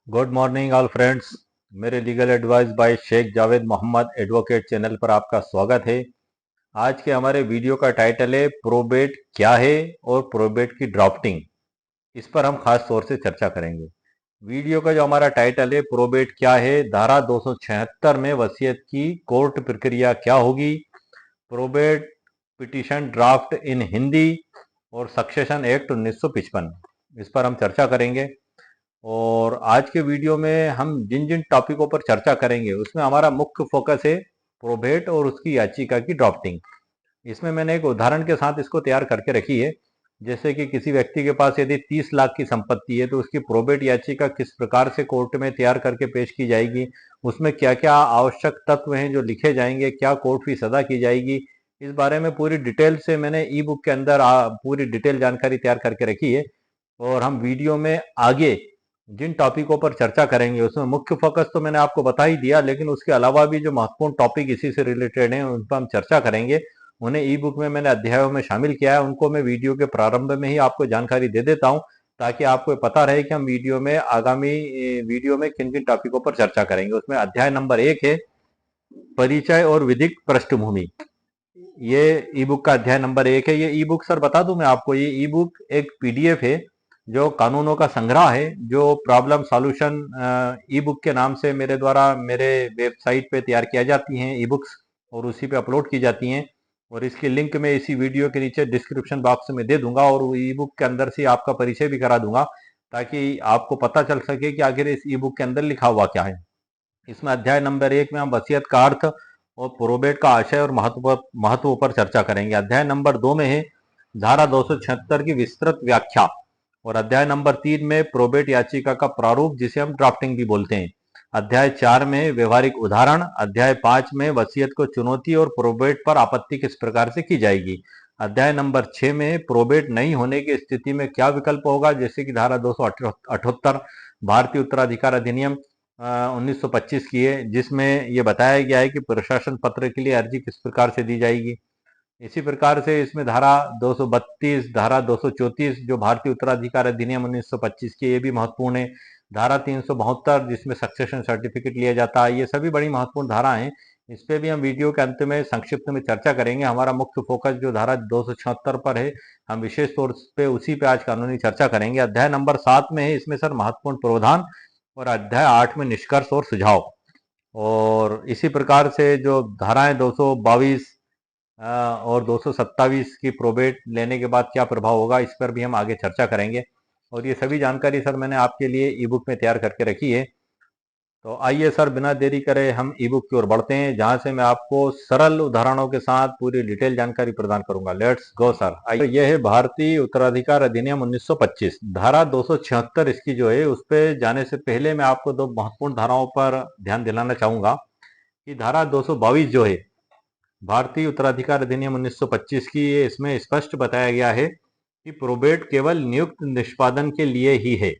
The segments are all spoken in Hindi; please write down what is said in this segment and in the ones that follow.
Good morning all friends. मेरे legal advice by Shaikh Javed Mohammad advocate channel पर आपका स्वागत है। आज के हमारे वीडियो का टाइटल है प्रोबेट क्या है और प्रोबेट की ड्राफ्टिंग। इस पर हम खास तौर से चर्चा करेंगे। वीडियो का जो हमारा टाइटल है प्रोबेट क्या है, धारा 276 में वसीयत की कोर्ट प्रक्रिया क्या होगी, प्रोबेट पिटीशन ड्राफ्ट इन हिंदी और सक्सेशन एक्ट 1955, इस पर हम चर्चा करेंगे। और आज के वीडियो में हम जिन जिन टॉपिकों पर चर्चा करेंगे उसमें हमारा मुख्य फोकस है प्रोबेट और उसकी याचिका की ड्राफ्टिंग। इसमें मैंने एक उदाहरण के साथ इसको तैयार करके रखी है। जैसे कि किसी व्यक्ति के पास यदि 30 लाख की संपत्ति है तो उसकी प्रोबेट याचिका किस प्रकार से कोर्ट में तैयार करके पेश की जाएगी, उसमें क्या क्या आवश्यक तत्व हैं जो लिखे जाएंगे, क्या कोर्ट फीस अदा की जाएगी, इस बारे में पूरी डिटेल से मैंने ई बुक के अंदर पूरी डिटेल जानकारी तैयार करके रखी है। और हम वीडियो में आगे जिन टॉपिकों पर चर्चा करेंगे उसमें मुख्य फोकस तो मैंने आपको बता ही दिया, लेकिन उसके अलावा भी जो महत्वपूर्ण टॉपिक इसी से रिलेटेड हैं उन पर हम चर्चा करेंगे। उन्हें ई बुक में मैंने अध्यायों में शामिल किया है, उनको मैं वीडियो के प्रारंभ में ही आपको जानकारी दे देता हूं ताकि आपको पता रहे कि हम वीडियो में आगामी वीडियो में किन किन टॉपिकों पर चर्चा करेंगे। उसमें अध्याय नंबर 1 है परिचय और विधिक पृष्ठभूमि। ये ई बुक का अध्याय नंबर 1 है। ये ई बुक सर बता दूं मैं आपको, ये ई बुक एक पीडीएफ है जो कानूनों का संग्रह है, जो प्रॉब्लम सॉल्यूशन ई बुक के नाम से मेरे द्वारा मेरे वेबसाइट पे तैयार किया जाती हैं ई बुक्स और उसी पे अपलोड की जाती हैं। और इसकी लिंक मैं इसी वीडियो के नीचे डिस्क्रिप्शन बॉक्स में दे दूंगा और ई बुक के अंदर से आपका परिचय भी करा दूंगा ताकि आपको पता चल सके कि आखिर इस ई बुक के अंदर लिखा हुआ क्या है। इसमें अध्याय नंबर 1 में हम वसीयत का अर्थ और प्रोबेट का आशय और महत्व पर चर्चा करेंगे। अध्याय नंबर 2 में है धारा 276 की विस्तृत व्याख्या और अध्याय नंबर 3 में प्रोबेट याचिका का प्रारूप जिसे हम ड्राफ्टिंग भी बोलते हैं। अध्याय 4 में व्यवहारिक उदाहरण, अध्याय 5 में वसीयत को चुनौती और प्रोबेट पर आपत्ति किस प्रकार से की जाएगी। अध्याय नंबर 6 में प्रोबेट नहीं होने की स्थिति में क्या विकल्प होगा, जैसे कि धारा 278 भारतीय उत्तराधिकार अधिनियम 1925 की है, जिसमें यह बताया गया है कि प्रशासन पत्र के लिए अर्जी किस प्रकार से दी जाएगी। इसी प्रकार से इसमें धारा 232, धारा 234 जो भारतीय उत्तराधिकार अधिनियम 1925 की, ये भी महत्वपूर्ण है। धारा 372 जिसमें सक्सेशन सर्टिफिकेट लिया जाता है, ये सभी बड़ी महत्वपूर्ण धारा हैं। इस पे भी हम वीडियो के अंत में संक्षिप्त में चर्चा करेंगे। हमारा मुख्य फोकस जो धारा 276 पर है, हम विशेष तौर पे उसी पे आज कानूनी चर्चा करेंगे। अध्याय नंबर 7 में है इसमें सर महत्वपूर्ण प्रावधान और अध्याय 8 में निष्कर्ष और सुझाव। और इसी प्रकार से जो धाराएं 222 और 227 की प्रोबेट लेने के बाद क्या प्रभाव होगा, इस पर भी हम आगे चर्चा करेंगे। और ये सभी जानकारी सर मैंने आपके लिए ई बुक में तैयार करके रखी है। तो आइए सर बिना देरी करे हम ई बुक की ओर बढ़ते हैं, जहां से मैं आपको सरल उदाहरणों के साथ पूरी डिटेल जानकारी प्रदान करूंगा। Let's go sir. आइए, यह है भारतीय उत्तराधिकार अधिनियम 1925, धारा 276 इसकी जो है। उस पर जाने से पहले मैं आपको दो महत्वपूर्ण धाराओं पर ध्यान दिलाना चाहूंगा कि धारा 222 जो है भारतीय उत्तराधिकार अधिनियम 1925 की, ये इसमें स्पष्ट बताया गया है कि प्रोबेट केवल नियुक्त निष्पादन के लिए ही है।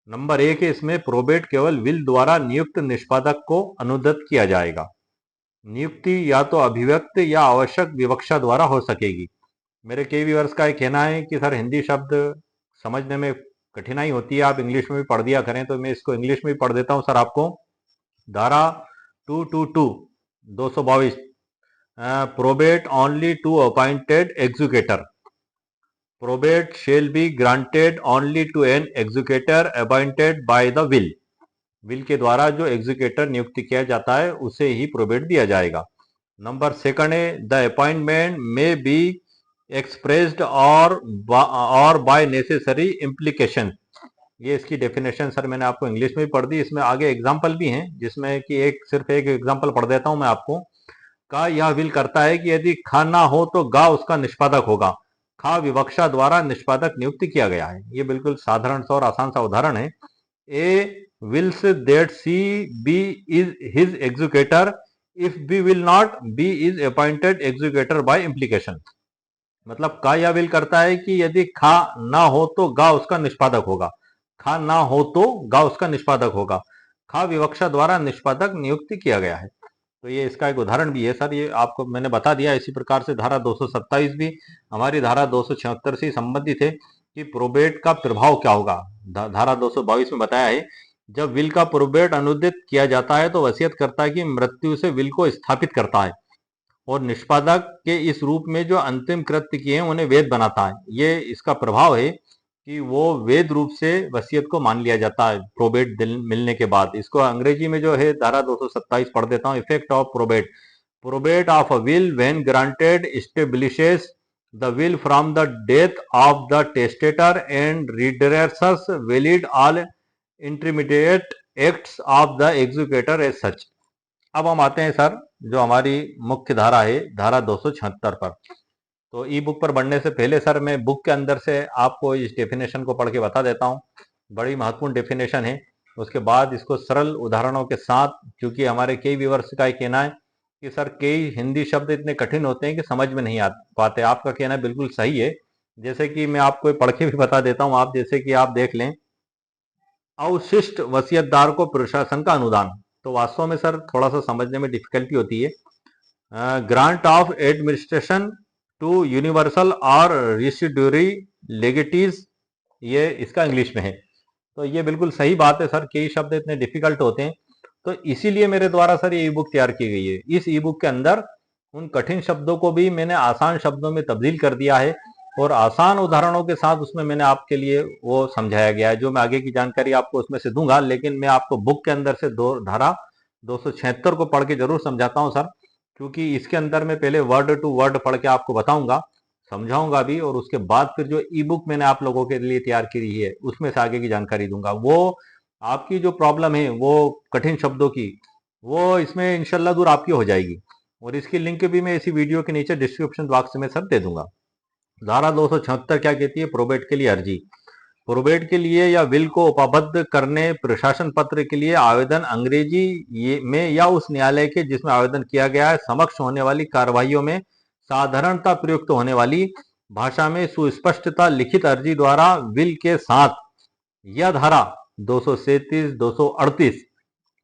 नंबर 1 है इसमें प्रोबेट केवल विल द्वारा नियुक्त निष्पादक को अनुदत्त किया जाएगा। नियुक्ति या तो अभिव्यक्त या आवश्यक विवक्षा द्वारा हो सकेगी। मेरे कई व्यूअर्स का कहना है कि सर हिंदी शब्द समझने में कठिनाई होती है, आप इंग्लिश में भी पढ़ दिया करें, तो मैं इसको इंग्लिश में भी पढ़ देता हूं सर आपको। धारा 222 222 probate only to appointed executor. Probate shall be granted only to an executor appointed by the will। Will के द्वारा जो एग्जीक्यूटर नियुक्त किया जाता है उसे ही प्रोबेट दिया जाएगा। नंबर 2 है the appointment may be expressed और बाय नेसेसरी इम्प्लीकेशन। ये इसकी डेफिनेशन सर मैंने आपको इंग्लिश में भी पढ़ दी। इसमें आगे एग्जाम्पल भी हैं, जिसमें कि सिर्फ एक एग्जाम्पल पढ़ देता हूं मैं आपको। का यह विल करता है कि यदि खा ना हो तो गा उसका निष्पादक होगा। खा विवक्षा द्वारा निष्पादक नियुक्त किया गया है। ये बिल्कुल साधारण सा और आसान सा उदाहरण है। A wills that C B is his executor if B will not B is appointed executor by implication. मतलब का यह विल करता है कि यदि खा ना हो तो गा उसका निष्पादक होगा। खा ना हो तो गा उसका निष्पादक होगा। खा विवक्षा द्वारा निष्पादक नियुक्त किया गया है। तो ये इसका एक उदाहरण भी है सर, ये आपको मैंने बता दिया। इसी प्रकार से धारा 227 भी हमारी धारा 276 से संबंधित है कि प्रोबेट का प्रभाव क्या होगा। धारा 222 में बताया है जब विल का प्रोबेट अनुदित किया जाता है तो वसीयतकर्ता की मृत्यु से विल को स्थापित करता है और निष्पादक के इस रूप में जो अंतिम कृत्य किए हैं उन्हें वैध बनाता है। ये इसका प्रभाव है कि वो वैध रूप से वसीयत को मान लिया जाता है प्रोबेट मिलने के बाद। इसको अंग्रेजी में जो है धारा 227 पढ़ देता हूँ। Effect of probate. Probate of a will, when granted, establishes the will from the death of the testator and redresses valid all intermediate acts of the executor as such। अब हम आते हैं सर जो हमारी मुख्य धारा है धारा 276 पर। तो ई बुक पर बढ़ने से पहले सर मैं बुक के अंदर से आपको इस डेफिनेशन को पढ़ के बता देता हूँ। बड़ी महत्वपूर्ण डेफिनेशन है। उसके बाद इसको सरल उदाहरणों के साथ, क्योंकि हमारे कई व्यूअर्स का कहना है कि सर कई हिंदी शब्द इतने कठिन होते हैं कि समझ में नहीं आ पाते। आपका कहना बिल्कुल सही है। जैसे कि मैं आपको पढ़ के भी बता देता हूँ। आप जैसे कि आप देख लें, अवशिष्ट वसीयतदार को प्रशासन का अनुदान। तो वास्तव में सर थोड़ा सा समझने में डिफिकल्टी होती है। Grant of administration to universal और रेसिड्यूरी लेगेटीज, ये इसका इंग्लिश में है। तो ये बिल्कुल सही बात है सर, कई शब्द इतने डिफिकल्ट होते हैं। तो इसीलिए मेरे द्वारा सर ये ई बुक तैयार की गई है। इस ई बुक के अंदर उन कठिन शब्दों को भी मैंने आसान शब्दों में तब्दील कर दिया है और आसान उदाहरणों के साथ उसमें मैंने आपके लिए वो समझाया गया है। जो मैं आगे की जानकारी आपको उसमें से दूंगा, लेकिन मैं आपको बुक के अंदर से धारा 276 को पढ़ के जरूर समझाता हूँ सर, क्योंकि इसके अंदर मैं पहले वर्ड टू वर्ड पढ़ के आपको बताऊंगा, समझाऊंगा भी, और उसके बाद फिर जो ई बुक मैंने आप लोगों के लिए तैयार की है उसमें से आगे की जानकारी दूंगा। वो आपकी जो प्रॉब्लम है वो कठिन शब्दों की, वो इसमें इंशाल्लाह दूर आपकी हो जाएगी। और इसकी लिंक भी मैं इसी वीडियो के नीचे डिस्क्रिप्शन बॉक्स में सर दे दूंगा। धारा 276 क्या कहती है? प्रोबेट के लिए अर्जी। प्रोबेट के लिए या विल को उपबद्ध करने प्रशासन पत्र के लिए आवेदन अंग्रेजी में या उस न्यायालय के जिसमें आवेदन किया गया है समक्ष होने वाली कार्यवाहियों में साधारणता प्रयुक्त होने वाली भाषा में सुस्पष्टता लिखित अर्जी द्वारा विल के साथ यह धारा 237, 238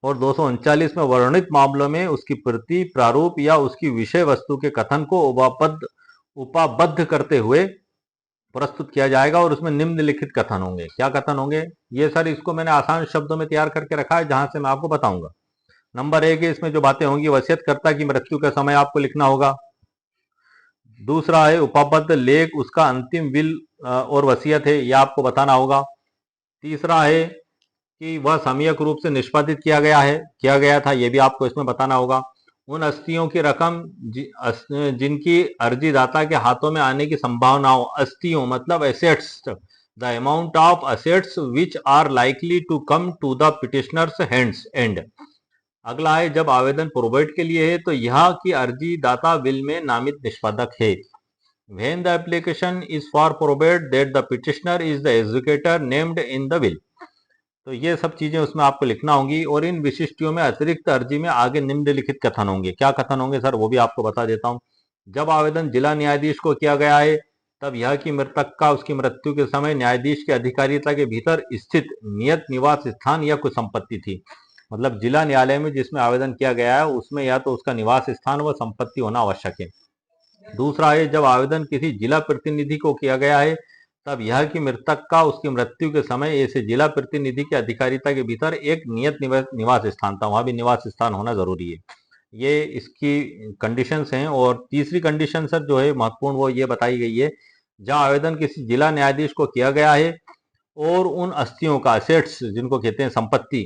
और 239 में वर्णित मामलों में उसकी प्रति, प्रारूप या उसकी विषय वस्तु के कथन को उपबद्ध करते हुए प्रस्तुत किया जाएगा और उसमें निम्नलिखित कथन होंगे। क्या कथन होंगे? ये सर इसको मैंने आसान शब्दों में तैयार करके रखा है, जहां से मैं आपको बताऊंगा। नंबर 1 है, इसमें जो बातें होंगी, वसीयतकर्ता की मृत्यु का समय आपको लिखना होगा। दूसरा है उपबद्ध लेख, उसका अंतिम विल और वसीयत है, यह आपको बताना होगा। तीसरा है कि वह सम्यक रूप से निष्पादित किया गया था, यह भी आपको इसमें बताना होगा। उन अस्थियों की रकम जिनकी अर्जीदाता के हाथों में आने की संभावना हो। अस्थियों मतलब assets, the amount of assets which are likely to come to the petitioners hands and. अगला है, जब आवेदन प्रोबेट के लिए है तो यह कि अर्जीदाता विल में नामित निष्पादक है। When the application is for probate, that the petitioner is the executor named in the will। तो ये सब चीजें उसमें आपको लिखना होंगी। और इन विशिष्टियों में अतिरिक्त अर्जी में आगे निम्नलिखित कथन होंगे। क्या कथन होंगे सर, वो भी आपको बता देता हूँ। जब आवेदन जिला न्यायाधीश को किया गया है तब यह कि मृतक का उसकी मृत्यु के समय न्यायाधीश की अधिकारिता के भीतर स्थित नियत निवास स्थान या कुछ संपत्ति थी। मतलब जिला न्यायालय में जिसमें आवेदन किया गया है उसमें या तो उसका निवास स्थान व संपत्ति होना आवश्यक है। दूसरा है, जब आवेदन किसी जिला प्रतिनिधि को किया गया है तब यह कि मृतक का उसकी मृत्यु के समय ऐसे जिला प्रतिनिधि की अधिकारिता के भीतर एक नियत निवास स्थान था, वहां भी निवास स्थान होना जरूरी है। ये इसकी कंडीशंस हैं। और तीसरी कंडीशन सर जो है महत्वपूर्ण, वो ये बताई गई है, जहां आवेदन किसी जिला न्यायाधीश को किया गया है और उन अस्थियों का, असेट्स जिनको कहते हैं संपत्ति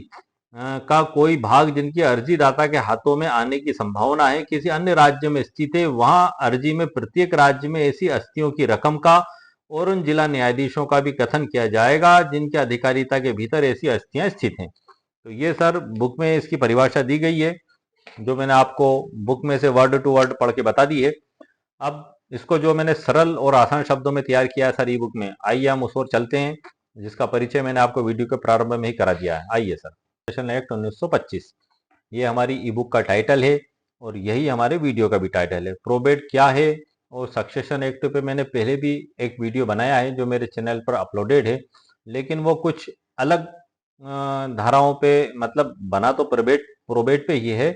का कोई भाग जिनकी अर्जीदाता के हाथों में आने की संभावना है किसी अन्य राज्य में स्थित है, वहां अर्जी में प्रत्येक राज्य में ऐसी अस्थियों की रकम का और उन जिला न्यायाधीशों का भी कथन किया जाएगा जिनके अधिकारिता के भीतर ऐसी अस्थियां स्थित हैं। तो ये सर बुक में इसकी परिभाषा दी गई है, जो मैंने आपको बुक में से वर्ड टू वर्ड पढ़ के बता दी है। अब इसको जो मैंने सरल और आसान शब्दों में तैयार किया है सर ई बुक में, आइए हम उस ओर चलते हैं, जिसका परिचय मैंने आपको वीडियो के प्रारंभ में ही करा दिया है। आइए सर, एक्ट 1925, ये हमारी ई बुक का टाइटल है और यही हमारे वीडियो का भी टाइटल है। प्रोबेट क्या है और सक्सेशन एक्ट पे मैंने पहले भी एक वीडियो बनाया है जो मेरे चैनल पर अपलोडेड है, लेकिन वो कुछ अलग धाराओं पे, मतलब बना तो प्रोबेट पे ही है,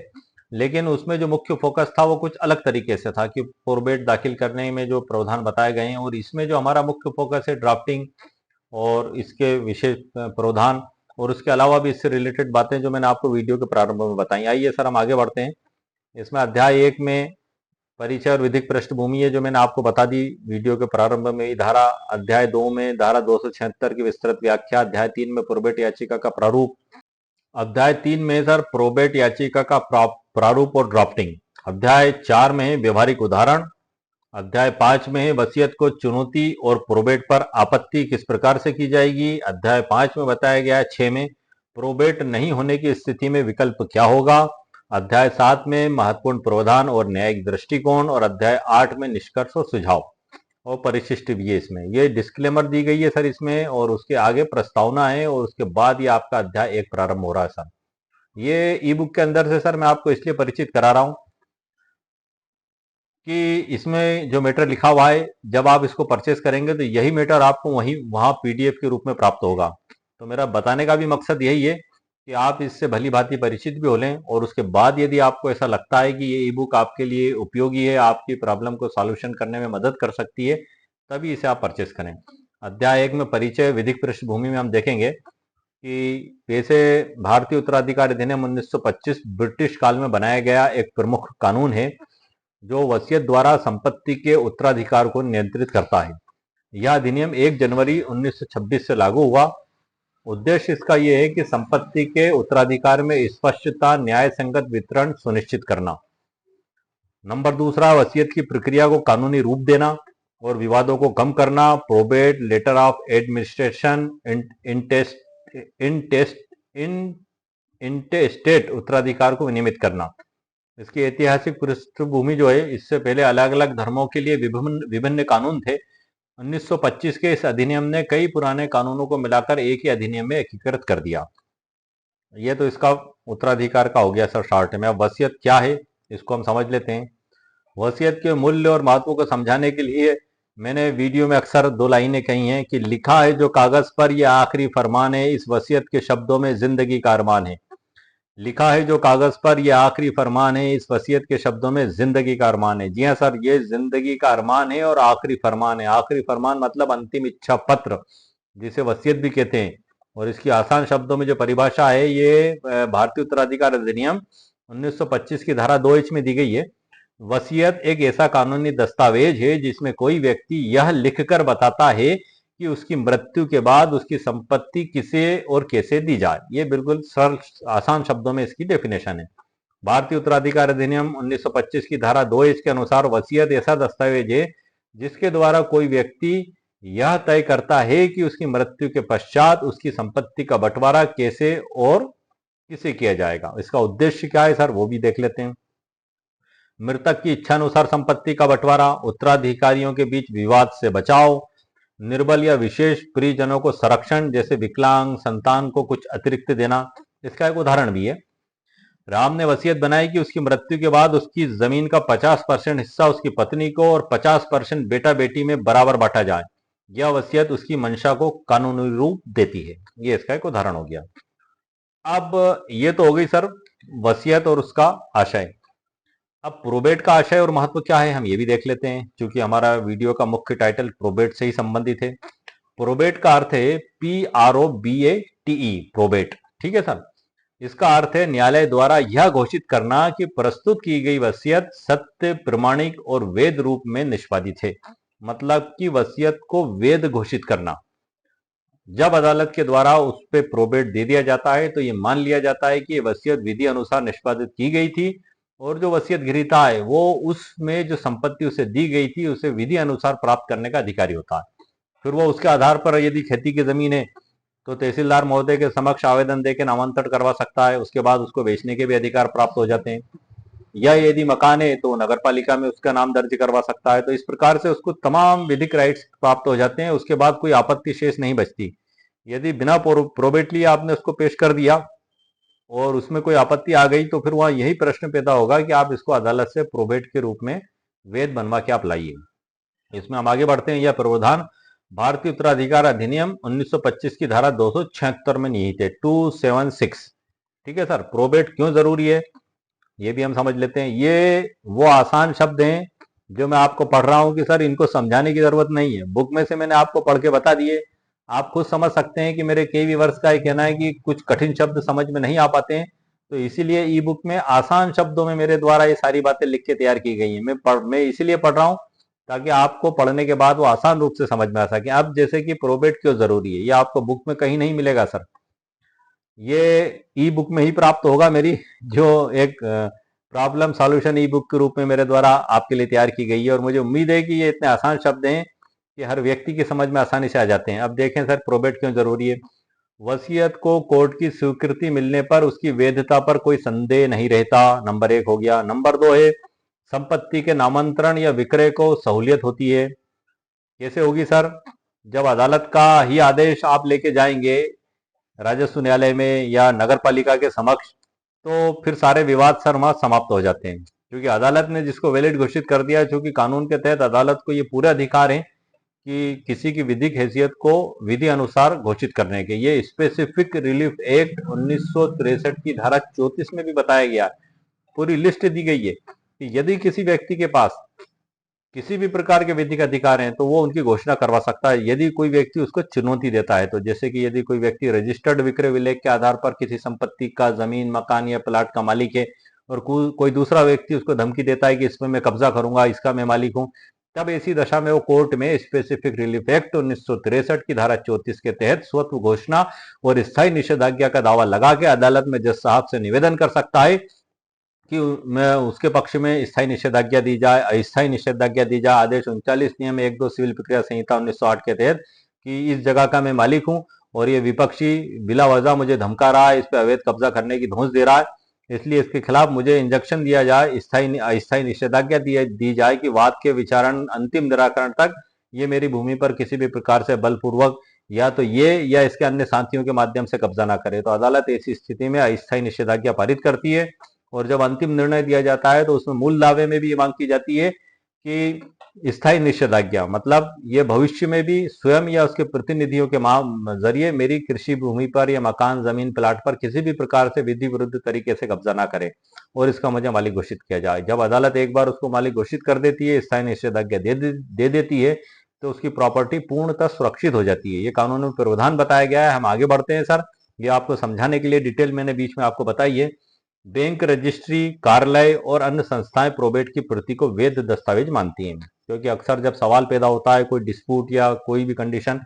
लेकिन उसमें जो मुख्य फोकस था वो कुछ अलग तरीके से था कि प्रोबेट दाखिल करने में जो प्रावधान बताए गए हैं, और इसमें जो हमारा मुख्य फोकस है ड्राफ्टिंग और इसके विशेष प्रावधान और उसके अलावा भी इससे रिलेटेड बातें जो मैंने आपको वीडियो के प्रारंभ में बताई। आइए सर हम आगे बढ़ते हैं। इसमें अध्याय 1 में परिचय और विधिक पृष्ठभूमि है जो मैंने आपको बता दी वीडियो के प्रारंभ में ही। धारा अध्याय 2 में धारा 276 की विस्तृत व्याख्या। अध्याय 3 में प्रोबेट याचिका का प्रारूप। अध्याय 3 में सर प्रोबेट याचिका का प्रारूप और ड्राफ्टिंग। अध्याय 4 में है व्यवहारिक उदाहरण। अध्याय 5 में है वसीयत को चुनौती और प्रोबेट पर आपत्ति किस प्रकार से की जाएगी। अध्याय 5 में बताया गया है 6 में प्रोबेट नहीं होने की स्थिति में विकल्प क्या होगा। अध्याय 7 में महत्वपूर्ण प्रावधान और न्यायिक दृष्टिकोण। और अध्याय 8 में निष्कर्ष और सुझाव और परिशिष्ट भी है। इसमें ये डिस्क्लेमर दी गई है सर इसमें, और उसके आगे प्रस्तावना है, और उसके बाद ये आपका अध्याय 1 प्रारंभ हो रहा है सर। ये ई बुक के अंदर से सर मैं आपको इसलिए परिचित करा रहा हूं कि इसमें जो मैटर लिखा हुआ है जब आप इसको परचेस करेंगे तो यही मैटर आपको वहां पीडीएफ के रूप में प्राप्त होगा। तो मेरा बताने का भी मकसद यही है कि आप इससे भली भांति परिचित भी हो लें, और उसके बाद यदि आपको ऐसा लगता है कि ये ई बुक आपके लिए उपयोगी है, आपकी प्रॉब्लम को सॉल्यूशन करने में मदद कर सकती है, तभी इसे आप परचेस करें। अध्याय 1 में परिचय विधिक पृष्ठभूमि में हम देखेंगे कि वैसे भारतीय उत्तराधिकार अधिनियम 1925 ब्रिटिश काल में बनाया गया एक प्रमुख कानून है जो वसीयत द्वारा संपत्ति के उत्तराधिकार को नियंत्रित करता है। यह अधिनियम 1 जनवरी 1926 से लागू हुआ। उद्देश्य इसका यह है कि संपत्ति के उत्तराधिकार में स्पष्टता, न्याय संगत वितरण सुनिश्चित करना। नंबर दूसरा, वसीयत की प्रक्रिया को कानूनी रूप देना और विवादों को कम करना। प्रोबेट, लेटर ऑफ एडमिनिस्ट्रेशन, इंटेस्टेट उत्तराधिकार को विनियमित करना। इसकी ऐतिहासिक पृष्ठभूमि जो है, इससे पहले अलग अलग धर्मों के लिए विभिन्न कानून थे। 1925 के इस अधिनियम ने कई पुराने कानूनों को मिलाकर एक ही अधिनियम में एकीकृत कर दिया। ये तो इसका उत्तराधिकार का हो गया सर शॉर्ट में। अब वसीयत क्या है इसको हम समझ लेते हैं। वसीयत के मूल्य और महत्व को समझाने के लिए मैंने वीडियो में अक्सर 2 लाइनें कही हैं कि लिखा है जो कागज पर यह आखिरी फरमान है, इस वसीयत के शब्दों में जिंदगी का अरमान है। लिखा है जो कागज पर यह आखिरी फरमान है, इस वसीयत के शब्दों में जिंदगी का अरमान है। जी हाँ सर, ये जिंदगी का अरमान है और आखिरी फरमान है। आखिरी फरमान मतलब अंतिम इच्छा पत्र, जिसे वसीयत भी कहते हैं। और इसकी आसान शब्दों में जो परिभाषा है, ये भारतीय उत्तराधिकार अधिनियम 1925 की धारा 2H में दी गई है। वसीयत एक ऐसा कानूनी दस्तावेज है जिसमें कोई व्यक्ति यह लिखकर बताता है कि उसकी मृत्यु के बाद उसकी संपत्ति किसे और कैसे दी जाए। ये बिल्कुल सरल आसान शब्दों में इसकी डेफिनेशन है। भारतीय उत्तराधिकार अधिनियम 1925 की धारा 2H के अनुसार वसीयत ऐसा दस्तावेज है जिसके द्वारा कोई व्यक्ति यह तय करता है कि उसकी मृत्यु के पश्चात उसकी संपत्ति का बंटवारा कैसे और किसे किया जाएगा। इसका उद्देश्य क्या है सर, वो भी देख लेते हैं। मृतक की इच्छानुसार संपत्ति का बंटवारा, उत्तराधिकारियों के बीच विवाद से बचाव, निर्बल या विशेष परिजनों को संरक्षण, जैसे विकलांग संतान को कुछ अतिरिक्त देना। इसका एक उदाहरण भी है। राम ने वसीयत बनाई कि उसकी मृत्यु के बाद उसकी जमीन का 50% हिस्सा उसकी पत्नी को और 50% बेटा बेटी में बराबर बांटा जाए। यह वसीयत उसकी मंशा को कानूनी रूप देती है। ये इसका एक उदाहरण हो गया। अब ये तो हो गई सर वसीयत और उसका आशय। अब प्रोबेट का आशय और महत्व क्या है हम ये भी देख लेते हैं, क्योंकि हमारा वीडियो का मुख्य टाइटल प्रोबेट से ही संबंधित है। प्रोबेट का अर्थ है PROBATE, प्रोबेट। ठीक है सर। इसका अर्थ है न्यायालय द्वारा यह घोषित करना कि प्रस्तुत की गई वसीयत सत्य, प्रमाणिक और वैध रूप में निष्पादित है। मतलब कि वसीयत को वैध घोषित करना। जब अदालत के द्वारा उस पर प्रोबेट दे दिया जाता है तो ये मान लिया जाता है कि वसीयत विधि अनुसार निष्पादित की गई थी, और जो वसीयत गृहीता है वो उसमें जो संपत्ति उसे दी गई थी उसे विधि अनुसार प्राप्त करने का अधिकारी होता है। फिर वो उसके आधार पर यदि खेती की जमीन है तो तहसीलदार महोदय के समक्ष आवेदन देकर नामांतरण करवा सकता है। उसके बाद उसको बेचने के भी अधिकार प्राप्त हो जाते हैं। या यदि मकान है तो नगर पालिका में उसका नाम दर्ज करवा सकता है। तो इस प्रकार से उसको तमाम विधिक राइट्स प्राप्त हो जाते हैं। उसके बाद कोई आपत्ति शेष नहीं बचती। यदि बिना प्रोबेट लिए आपने उसको पेश कर दिया और उसमें कोई आपत्ति आ गई तो फिर वहां यही प्रश्न पैदा होगा कि आप इसको अदालत से प्रोबेट के रूप में वैध बनवा के आप लाइए। इसमें हम आगे बढ़ते हैं। यह प्रावधान भारतीय उत्तराधिकार अधिनियम 1925 की धारा 276 में निहित है, 276। ठीक है सर। प्रोबेट क्यों जरूरी है ये भी हम समझ लेते हैं। ये वो आसान शब्द हैं जो मैं आपको पढ़ रहा हूं कि सर इनको समझाने की जरूरत नहीं है। बुक में से मैंने आपको पढ़ के बता दिए, आप खुद समझ सकते हैं कि मेरे कई व्यूअर्स का ये कहना है कि कुछ कठिन शब्द समझ में नहीं आ पाते हैं, तो इसीलिए ई बुक में आसान शब्दों में मेरे द्वारा ये सारी बातें लिख के तैयार की गई हैं। मैं इसीलिए पढ़ रहा हूँ ताकि आपको पढ़ने के बाद वो आसान रूप से समझ में आ सके। अब जैसे कि प्रोबेट क्यों जरूरी है, ये आपको बुक में कहीं नहीं मिलेगा सर, ये ई बुक में ही प्राप्त होगा मेरी, जो एक प्रॉब्लम सॉल्यूशन ई बुक के रूप में मेरे द्वारा आपके लिए तैयार की गई है। और मुझे उम्मीद है कि ये इतने आसान शब्द हैं कि हर व्यक्ति की समझ में आसानी से आ जाते हैं। अब देखें सर, प्रोबेट क्यों जरूरी है। वसीयत को कोर्ट की स्वीकृति मिलने पर उसकी वैधता पर कोई संदेह नहीं रहता, नंबर 1 हो गया। नंबर 2 है संपत्ति के नामांतरण या विक्रय को सहूलियत होती है। कैसे होगी सर, जब अदालत का ही आदेश आप लेके जाएंगे राजस्व न्यायालय में या नगर पालिका के समक्ष, तो फिर सारे विवाद सर वहां समाप्त हो जाते हैं, क्योंकि अदालत ने जिसको वैलिड घोषित कर दिया है। चूंकि कानून के तहत अदालत को ये पूरे अधिकार है कि किसी की विधिक हैसियत को विधि अनुसार घोषित करने के। ये स्पेसिफिक रिलीफ एक्ट 1963 की धारा 34 में भी बताया गया, पूरी लिस्ट दी गई है कि यदि किसी व्यक्ति के पास किसी भी प्रकार के विधिक अधिकार हैं तो वो उनकी घोषणा करवा सकता है, यदि कोई व्यक्ति उसको चुनौती देता है तो। जैसे कि यदि कोई व्यक्ति रजिस्टर्ड विक्रय विलेख के आधार पर किसी संपत्ति का, जमीन, मकान या प्लाट का मालिक है और कोई दूसरा व्यक्ति उसको धमकी देता है कि इसमें मैं कब्जा करूंगा, इसका मैं मालिक हूं, तब ऐसी दशा में वो कोर्ट में स्पेसिफिक रिलीफ एक्ट 1963 की धारा 34 के तहत स्वत्व घोषणा और स्थायी निषेधाज्ञा का दावा लगा के अदालत में जज साहब से निवेदन कर सकता है कि मैं उसके पक्ष में स्थायी निषेधाज्ञा दी जाए, अस्थायी निषेधाज्ञा दी जाए। आदेश 39 नियम 1-2 सिविल प्रक्रिया संहिता 1908 के तहत कि इस जगह का मैं मालिक हूं और ये विपक्षी बिला वजह मुझे धमका रहा है, इस पर अवैध कब्जा करने की धौंस दे रहा है, इसलिए इसके खिलाफ मुझे इंजक्शन दिया जाए, अस्थायी निषेधाज्ञा दी जाए कि वाद के विचारण अंतिम निराकरण तक ये मेरी भूमि पर किसी भी प्रकार से बलपूर्वक या तो ये या इसके अन्य साथियों के माध्यम से कब्जा ना करे। तो अदालत ऐसी स्थिति में अस्थायी निषेधाज्ञा पारित करती है और जब अंतिम निर्णय दिया जाता है तो उसमें मूल दावे में भी ये मांग की जाती है कि स्थायी निषेधाज्ञा मतलब ये भविष्य में भी स्वयं या उसके प्रतिनिधियों के जरिए मेरी कृषि भूमि पर या मकान, जमीन, प्लाट पर किसी भी प्रकार से विधि विरुद्ध तरीके से कब्जा ना करे और इसका मुझे मालिक घोषित किया जाए। जब अदालत एक बार उसको मालिक घोषित कर देती है, स्थायी निषेधाज्ञा दे देती है, तो उसकी प्रॉपर्टी पूर्णतः सुरक्षित हो जाती है। ये कानून में प्रावधान बताया गया है। हम आगे बढ़ते हैं सर, ये आपको समझाने के लिए डिटेल मैंने बीच में आपको बताई है। बैंक, रजिस्ट्री, कार्यालय और अन्य संस्थाएं प्रोबेट की प्रति को वैध दस्तावेज मानती हैं, क्योंकि अक्सर जब सवाल पैदा होता है कोई डिस्प्यूट या कोई भी कंडीशन,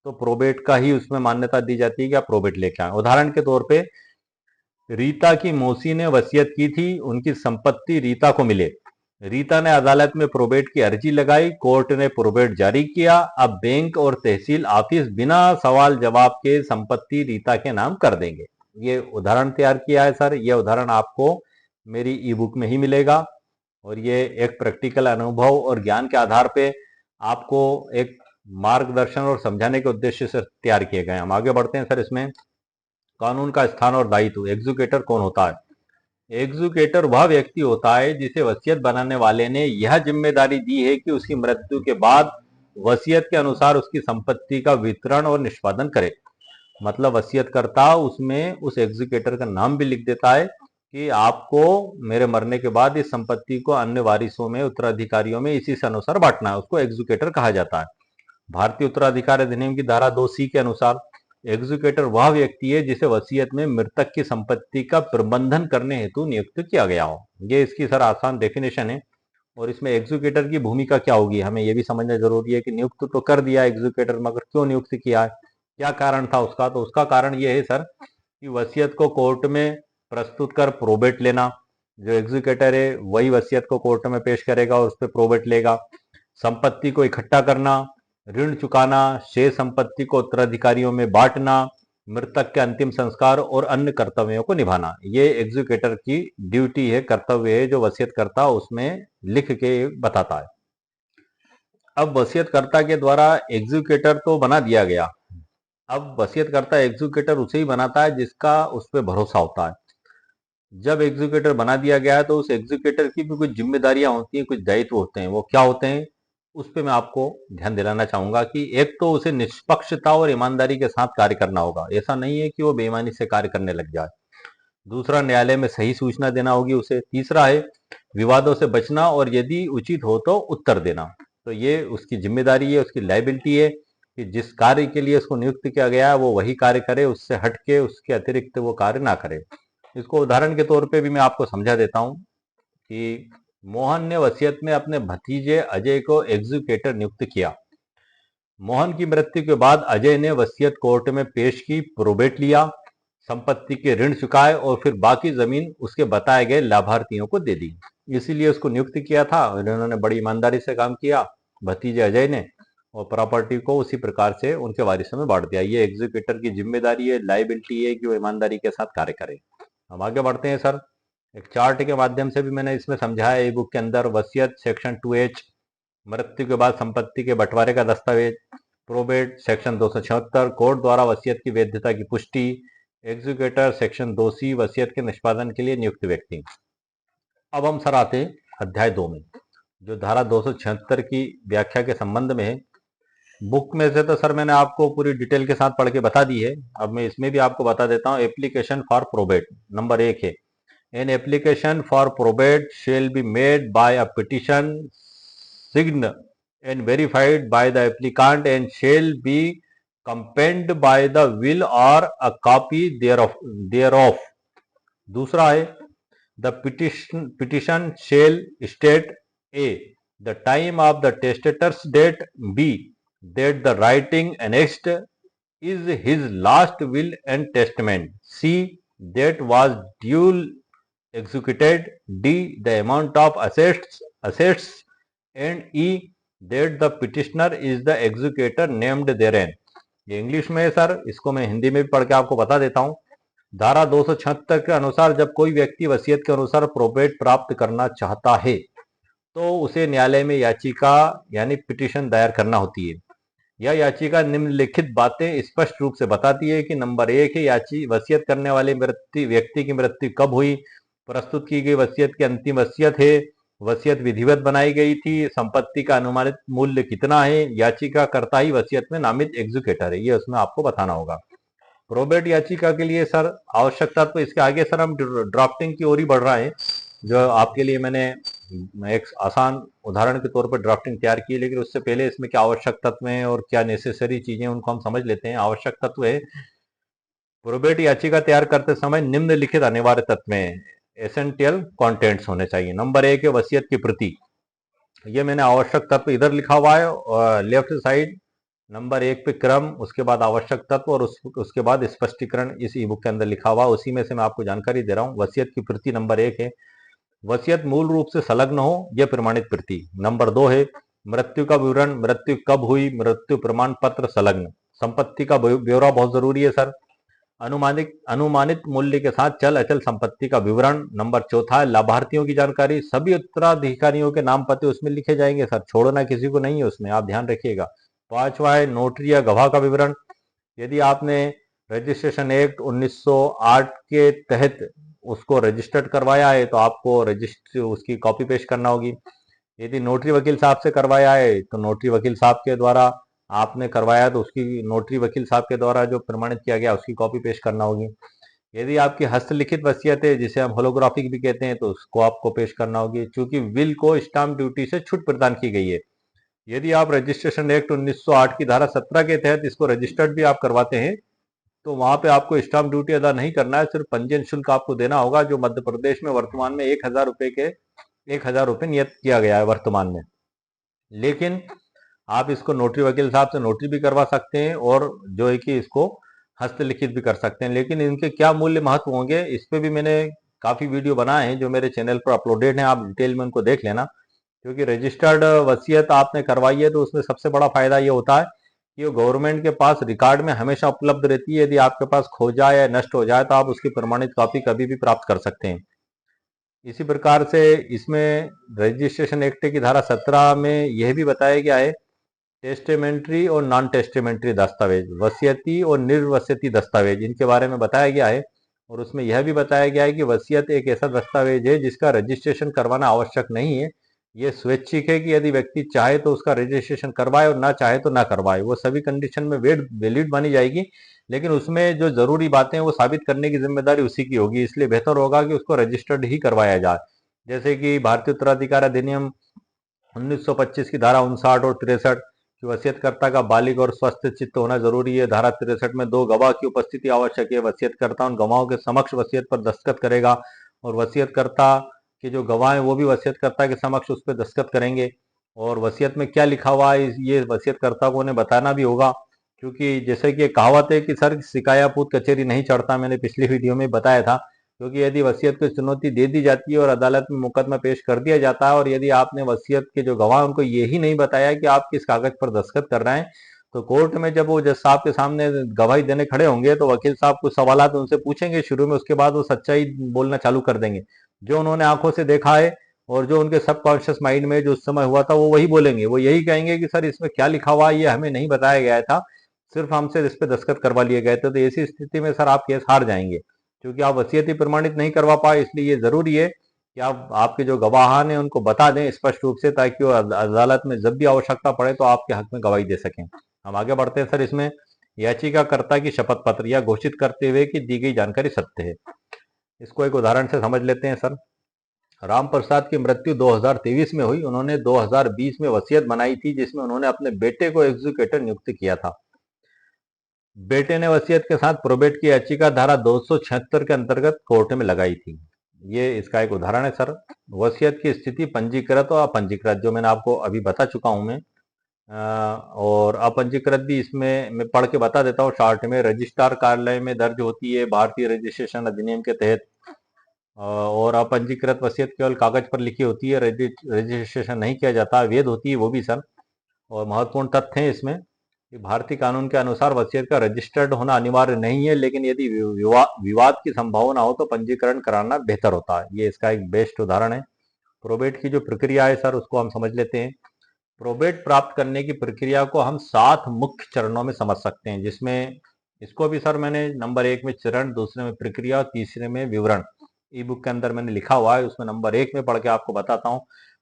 तो प्रोबेट का ही उसमें मान्यता दी जाती है कि आप प्रोबेट लेके आए। उदाहरण के तौर पे रीता की मौसी ने वसीयत की थी उनकी संपत्ति रीता को मिले। रीता ने अदालत में प्रोबेट की अर्जी लगाई, कोर्ट ने प्रोबेट जारी किया। अब बैंक और तहसील ऑफिस बिना सवाल जवाब के संपत्ति रीता के नाम कर देंगे। ये उदाहरण तैयार किया है सर, ये उदाहरण आपको मेरी ई बुक में ही मिलेगा और ये एक प्रैक्टिकल अनुभव और ज्ञान के आधार पे आपको एक मार्गदर्शन और समझाने के उद्देश्य से तैयार किए गए। हम आगे बढ़ते हैं सर। इसमें कानून का स्थान और दायित्व। एग्जीक्यूटर कौन होता है? एग्जीक्यूटर वह व्यक्ति होता है जिसे वसीयत बनाने वाले ने यह जिम्मेदारी दी है कि उसकी मृत्यु के बाद वसीयत के अनुसार उसकी संपत्ति का वितरण और निष्पादन करे। मतलब वसीयतकर्ता उसमें उस एग्जीक्यूटर का नाम भी लिख देता है कि आपको मेरे मरने के बाद इस संपत्ति को अन्य वारिसों में, उत्तराधिकारियों में इसी से अनुसार बांटना है, उसको एग्जीक्यूटर कहा जाता है। भारतीय उत्तराधिकार अधिनियम की धारा 2C के अनुसार एग्जीक्यूटर वह व्यक्ति है जिसे वसीयत में मृतक की संपत्ति का प्रबंधन करने हेतु नियुक्त किया गया हो। ये इसकी सर आसान डेफिनेशन है। और इसमें एग्जीक्यूटर की भूमिका क्या होगी, हमें यह भी समझना जरूरी है कि नियुक्त तो कर दिया एग्जीक्यूटर, मगर क्यों नियुक्त किया है, क्या कारण था उसका? तो उसका कारण यह है सर कि वसीयत को कोर्ट में प्रस्तुत कर प्रोबेट लेना। जो एग्जीक्यूटर है वही वसीयत को कोर्ट में पेश करेगा और उस पर प्रोबेट लेगा। संपत्ति को इकट्ठा करना, ऋण चुकाना, शेष संपत्ति को उत्तराधिकारियों में बांटना, मृतक के अंतिम संस्कार और अन्य कर्तव्यों को निभाना, ये एग्जीक्यूटर की ड्यूटी है, कर्तव्य है, जो वसीयतकर्ता उसमें लिख के बताता है। अब वसीयतकर्ता के द्वारा एग्जीक्यूटर तो बना दिया गया, अब वसीयतकर्ता एग्जीक्यूटर उसे ही बनाता है जिसका उस पर भरोसा होता है। जब एग्जीक्यूटर बना दिया गया है तो उस एग्जीक्यूटर की भी कुछ जिम्मेदारियां होती हैं, कुछ दायित्व होते हैं। वो क्या होते हैं उस पर मैं आपको ध्यान दिलाना चाहूंगा कि एक तो उसे निष्पक्षता और ईमानदारी के साथ कार्य करना होगा, ऐसा नहीं है कि वो बेईमानी से कार्य करने लग जाए। दूसरा, न्यायालय में सही सूचना देना होगी उसे। तीसरा है विवादों से बचना और यदि उचित हो तो उत्तर देना। तो ये उसकी जिम्मेदारी है, उसकी लायबिलिटी है। कि जिस कार्य के लिए उसको नियुक्त किया गया है वो वही कार्य करे, उससे हटके उसके अतिरिक्त वो कार्य ना करे। इसको उदाहरण के तौर पे भी मैं आपको समझा देता हूँ कि मोहन ने वसीयत में अपने भतीजे अजय को एग्जीक्यूटर नियुक्त किया। मोहन की मृत्यु के बाद अजय ने वसीयत कोर्ट में पेश की, प्रोबेट लिया, संपत्ति के ऋण चुकाए और फिर बाकी जमीन उसके बताए गए लाभार्थियों को दे दी। इसीलिए उसको नियुक्त किया था और इन्होंने बड़ी ईमानदारी से काम किया भतीजे अजय ने, और प्रॉपर्टी को उसी प्रकार से उनके वारिसों में बांट दिया। ये एग्जीक्यूटर की जिम्मेदारी है, लाइबिलिटी है कि वो ईमानदारी के साथ कार्य करे। हम आगे बढ़ते हैं सर। एक चार्ट के माध्यम से भी मैंने इसमें समझाया है बुक के अंदर। वसीयत सेक्शन 2H, मृत्यु के बाद संपत्ति के बंटवारे का दस्तावेज। प्रोबेट सेक्शन 276, कोर्ट द्वारा वसीयत की वैधता की पुष्टि। एग्जीक्यूटर सेक्शन 2C, वसीयत के निष्पादन के लिए नियुक्त व्यक्ति। अब हम सर आते हैं अध्याय 2 में, जो धारा 276 की व्याख्या के संबंध में है। बुक में से तो सर मैंने आपको पूरी डिटेल के साथ पढ़ के बता दी है, अब मैं इसमें भी आपको बता देता हूँ। एप्लीकेशन फॉर प्रोबेट नंबर 1 है, an application for probate shall be made by a petition signed and verified by the applicant and shall be accompanied by the will or a copy thereof. दूसरा है, the petition shall state a the time of the testator's death, b that the writing annexed is his last will and testament, c that was duly executed, d the amount of assets and E that the petitioner is the executor named therein. ये इंग्लिश में है सर, इसको मैं हिंदी में भी पढ़ के आपको बता देता हूँ। धारा 276 के अनुसार जब कोई व्यक्ति वसीयत के अनुसार प्रोबेट प्राप्त करना चाहता है तो उसे न्यायालय में याचिका यानी पिटीशन दायर करना होती है। यह याचिका निम्नलिखित बातें स्पष्ट रूप से बताती है कि नंबर 1 है, वसीयत करने वाले व्यक्ति की मृत्यु कब हुई, प्रस्तुत की गई वसीयत की अंतिम वसीयत है, वसीयत विधिवत बनाई गई थी, संपत्ति का अनुमानित मूल्य कितना है, याचिका करता ही वसीयत में नामित एग्जीक्यूटर है, ये उसमें आपको बताना होगा। प्रोबेट याचिका के लिए सर आवश्यकता, तो इसके आगे सर हम ड्राफ्टिंग की ओर ही बढ़ रहे हैं, जो आपके लिए मैंने एक आसान उदाहरण के तौर पर ड्राफ्टिंग तैयार की है। लेकिन उससे पहले इसमें क्या आवश्यक तत्व हैं और क्या नेसेसरी चीजें उनको हम समझ लेते हैं। आवश्यक तत्व है, प्रोबेट याचिका तैयार करते समय निम्नलिखित अनिवार्य तत्व में एसेंशियल कंटेंट्स होने चाहिए। नंबर 1 है वसीयत की प्रति, ये मैंने आवश्यक तत्व इधर लिखा हुआ है लेफ्ट साइड, नंबर 1 पे क्रम, उसके बाद आवश्यक तत्व और उसके बाद स्पष्टीकरण इस ई बुक के अंदर लिखा हुआ, उसी में से मैं आपको जानकारी दे रहा हूँ। वसीयत की प्रति नंबर 1 है, वसीयत मूल रूप से संलग्न हो, यह प्रमाणित प्रति। नंबर 2 है मृत्यु का विवरण, मृत्यु कब हुई, मृत्यु प्रमाण पत्र संलग्न। संपत्ति का ब्यौरा बहुत जरूरी है सर, अनुमानित मूल्य के साथ चल अचल संपत्ति का विवरण। नंबर 4 है लाभार्थियों की जानकारी, सभी उत्तराधिकारियों के नाम पते उसमें लिखे जाएंगे सर, छोड़ना किसी को नहीं है उसमें, आप ध्यान रखिएगा। 5वां है नोटरी या गवाह का विवरण, यदि आपने रजिस्ट्रेशन एक्ट 1908 के तहत उसको रजिस्टर्ड करवाया है तो आपको रजिस्टर उसकी कॉपी पेश करना होगी। यदि नोटरी वकील साहब से करवाया है तो नोटरी वकील साहब के द्वारा, आपने करवाया तो उसकी नोटरी वकील साहब के द्वारा जो प्रमाणित किया गया उसकी कॉपी पेश करना होगी। यदि आपकी हस्तलिखित वसीयत है जिसे हम होलोग्राफिक भी कहते हैं तो उसको आपको पेश करना होगी, क्योंकि विल को स्टाम्प ड्यूटी से छूट प्रदान की गई है। यदि आप रजिस्ट्रेशन एक्ट 1908 की धारा 17 के तहत इसको रजिस्टर्ड भी आप करवाते हैं तो वहां पे आपको स्टाम्प ड्यूटी अदा नहीं करना है, सिर्फ पंजीयन शुल्क आपको देना होगा, जो मध्य प्रदेश में वर्तमान में 1000 रुपए नियत किया गया है वर्तमान में। लेकिन आप इसको नोटरी वकील साहब से नोटरी भी करवा सकते हैं और जो है कि इसको हस्तलिखित भी कर सकते हैं। लेकिन इनके क्या मूल्य महत्व होंगे इस पे भी मैंने काफी वीडियो बनाए हैं जो मेरे चैनल पर अपलोडेड हैं, आप डिटेल में उनको देख लेना। क्योंकि रजिस्टर्ड वसीयत आपने करवाई है तो उसमें सबसे बड़ा फायदा ये होता है कि वो गवर्नमेंट के पास रिकॉर्ड में हमेशा उपलब्ध रहती है। यदि आपके पास खो जाए या नष्ट हो जाए तो आप उसकी प्रमाणित कॉपी कभी भी प्राप्त कर सकते हैं। इसी प्रकार से इसमें रजिस्ट्रेशन एक्ट की धारा 17 में यह भी बताया गया है टेस्टेमेंट्री और नॉन टेस्टेमेंट्री दस्तावेज, वसीयती और निर्वसीयती दस्तावेज, इनके बारे में बताया गया है। और उसमें यह भी बताया गया है कि वसीयत एक ऐसा दस्तावेज है जिसका रजिस्ट्रेशन करवाना आवश्यक नहीं है, ये स्वैच्छिक है कि यदि व्यक्ति चाहे तो उसका रजिस्ट्रेशन करवाए और ना चाहे तो ना करवाए, वो सभी कंडीशन में वैलिड मानी जाएगी। लेकिन उसमें जो जरूरी बातें हैं वो साबित करने की जिम्मेदारी उसी की होगी, इसलिए बेहतर होगा कि उसको रजिस्टर्ड ही करवाया जाए। जैसे कि भारतीय उत्तराधिकार अधिनियम 1925 की धारा 59 और 63, कि वसीयतकर्ता का बालिग और स्वस्थ चित्त होना जरूरी है। धारा 63 में 2 गवाह की उपस्थिति आवश्यक है। वसीयतकर्ता उन गवाहों के समक्ष वसीयत पर दस्तखत करेगा और वसीयतकर्ता के जो गवाह हैं वो भी वसीयतकर्ता के समक्ष उस पर दस्तखत करेंगे। और वसीयत में क्या लिखा हुआ है ये वसीयतकर्ता को उन्हें बताना भी होगा, क्योंकि जैसे कि कहावत है कि सर सिकाया पूत कचहरी नहीं चढ़ता, मैंने पिछली वीडियो में बताया था। क्योंकि यदि वसीयत को चुनौती दे दी जाती है और अदालत में मुकदमा पेश कर दिया जाता है, और यदि आपने वसीयत के जो गवाह उनको यही नहीं बताया कि आप किस कागज पर दस्तखत कर रहे हैं, तो कोर्ट में जब वो जज साहब के सामने गवाही देने खड़े होंगे तो वकील साहब कुछ सवालात उनसे पूछेंगे शुरू में, उसके बाद वो सच्चाई बोलना चालू कर देंगे। जो उन्होंने आंखों से देखा है और जो उनके सबकॉन्शियस माइंड में जो उस समय हुआ था वो वही बोलेंगे। वो यही कहेंगे कि सर इसमें क्या लिखा हुआ है ये हमें नहीं बताया गया था, सिर्फ हमसे इस पे दस्तखत करवा लिए गए थे। तो ऐसी स्थिति में सर आप केस हार जाएंगे, क्योंकि आप वसीयत ही प्रमाणित नहीं करवा पाए। इसलिए ये जरूरी है कि आप आपके जो गवाहान हैं उनको बता दें स्पष्ट रूप से, ताकि वो अदालत में जब भी आवश्यकता पड़े तो आपके हक में गवाही दे सकें। हम आगे बढ़ते हैं सर। इसमें याचिकाकर्ता की शपथ पत्र या घोषित करते हुए कि दी गई जानकारी सत्य है, इसको एक उदाहरण से समझ लेते हैं सर। राम प्रसाद की मृत्यु 2023 में हुई। उन्होंने 2020 में वसीयत बनाई थी जिसमें उन्होंने अपने बेटे को एग्जीक्यूटर नियुक्त किया था। बेटे ने वसीयत के साथ प्रोबेट की याचिका धारा 276 के अंतर्गत कोर्ट में लगाई थी। ये इसका एक उदाहरण है सर। वसीयत की स्थिति पंजीकृत और अपंजीकृत, जो मैंने आपको अभी बता चुका हूं मैं, और अपंजीकृत भी इसमें मैं पढ़ के बता देता हूँ शॉर्ट में। रजिस्ट्रार कार्यालय में दर्ज होती है भारतीय रजिस्ट्रेशन अधिनियम के तहत, और अपंजीकृत वसीयत केवल कागज पर लिखी होती है, रजिस्ट्रेशन नहीं किया जाता, वैध होती है वो भी सर। और महत्वपूर्ण तथ्य हैं इसमें कि भारतीय कानून के अनुसार वसीयत का रजिस्टर्ड होना अनिवार्य नहीं है, लेकिन यदि विवाद की संभावना हो तो पंजीकरण कराना बेहतर होता है। ये इसका एक बेस्ट उदाहरण है। प्रोबेट की जो प्रक्रिया है सर उसको हम समझ लेते हैं। प्रोबेट प्राप्त करने की प्रक्रिया को हम 7 मुख्य चरणों में समझ सकते हैं, जिसमें इसको भी सर मैंने नंबर 1 में चरण, दूसरे में प्रक्रिया और तीसरे में विवरण ई बुक के अंदर मैंने लिखा हुआ है। उसमें नंबर 1 में पढ़ के आपको बताता हूँ।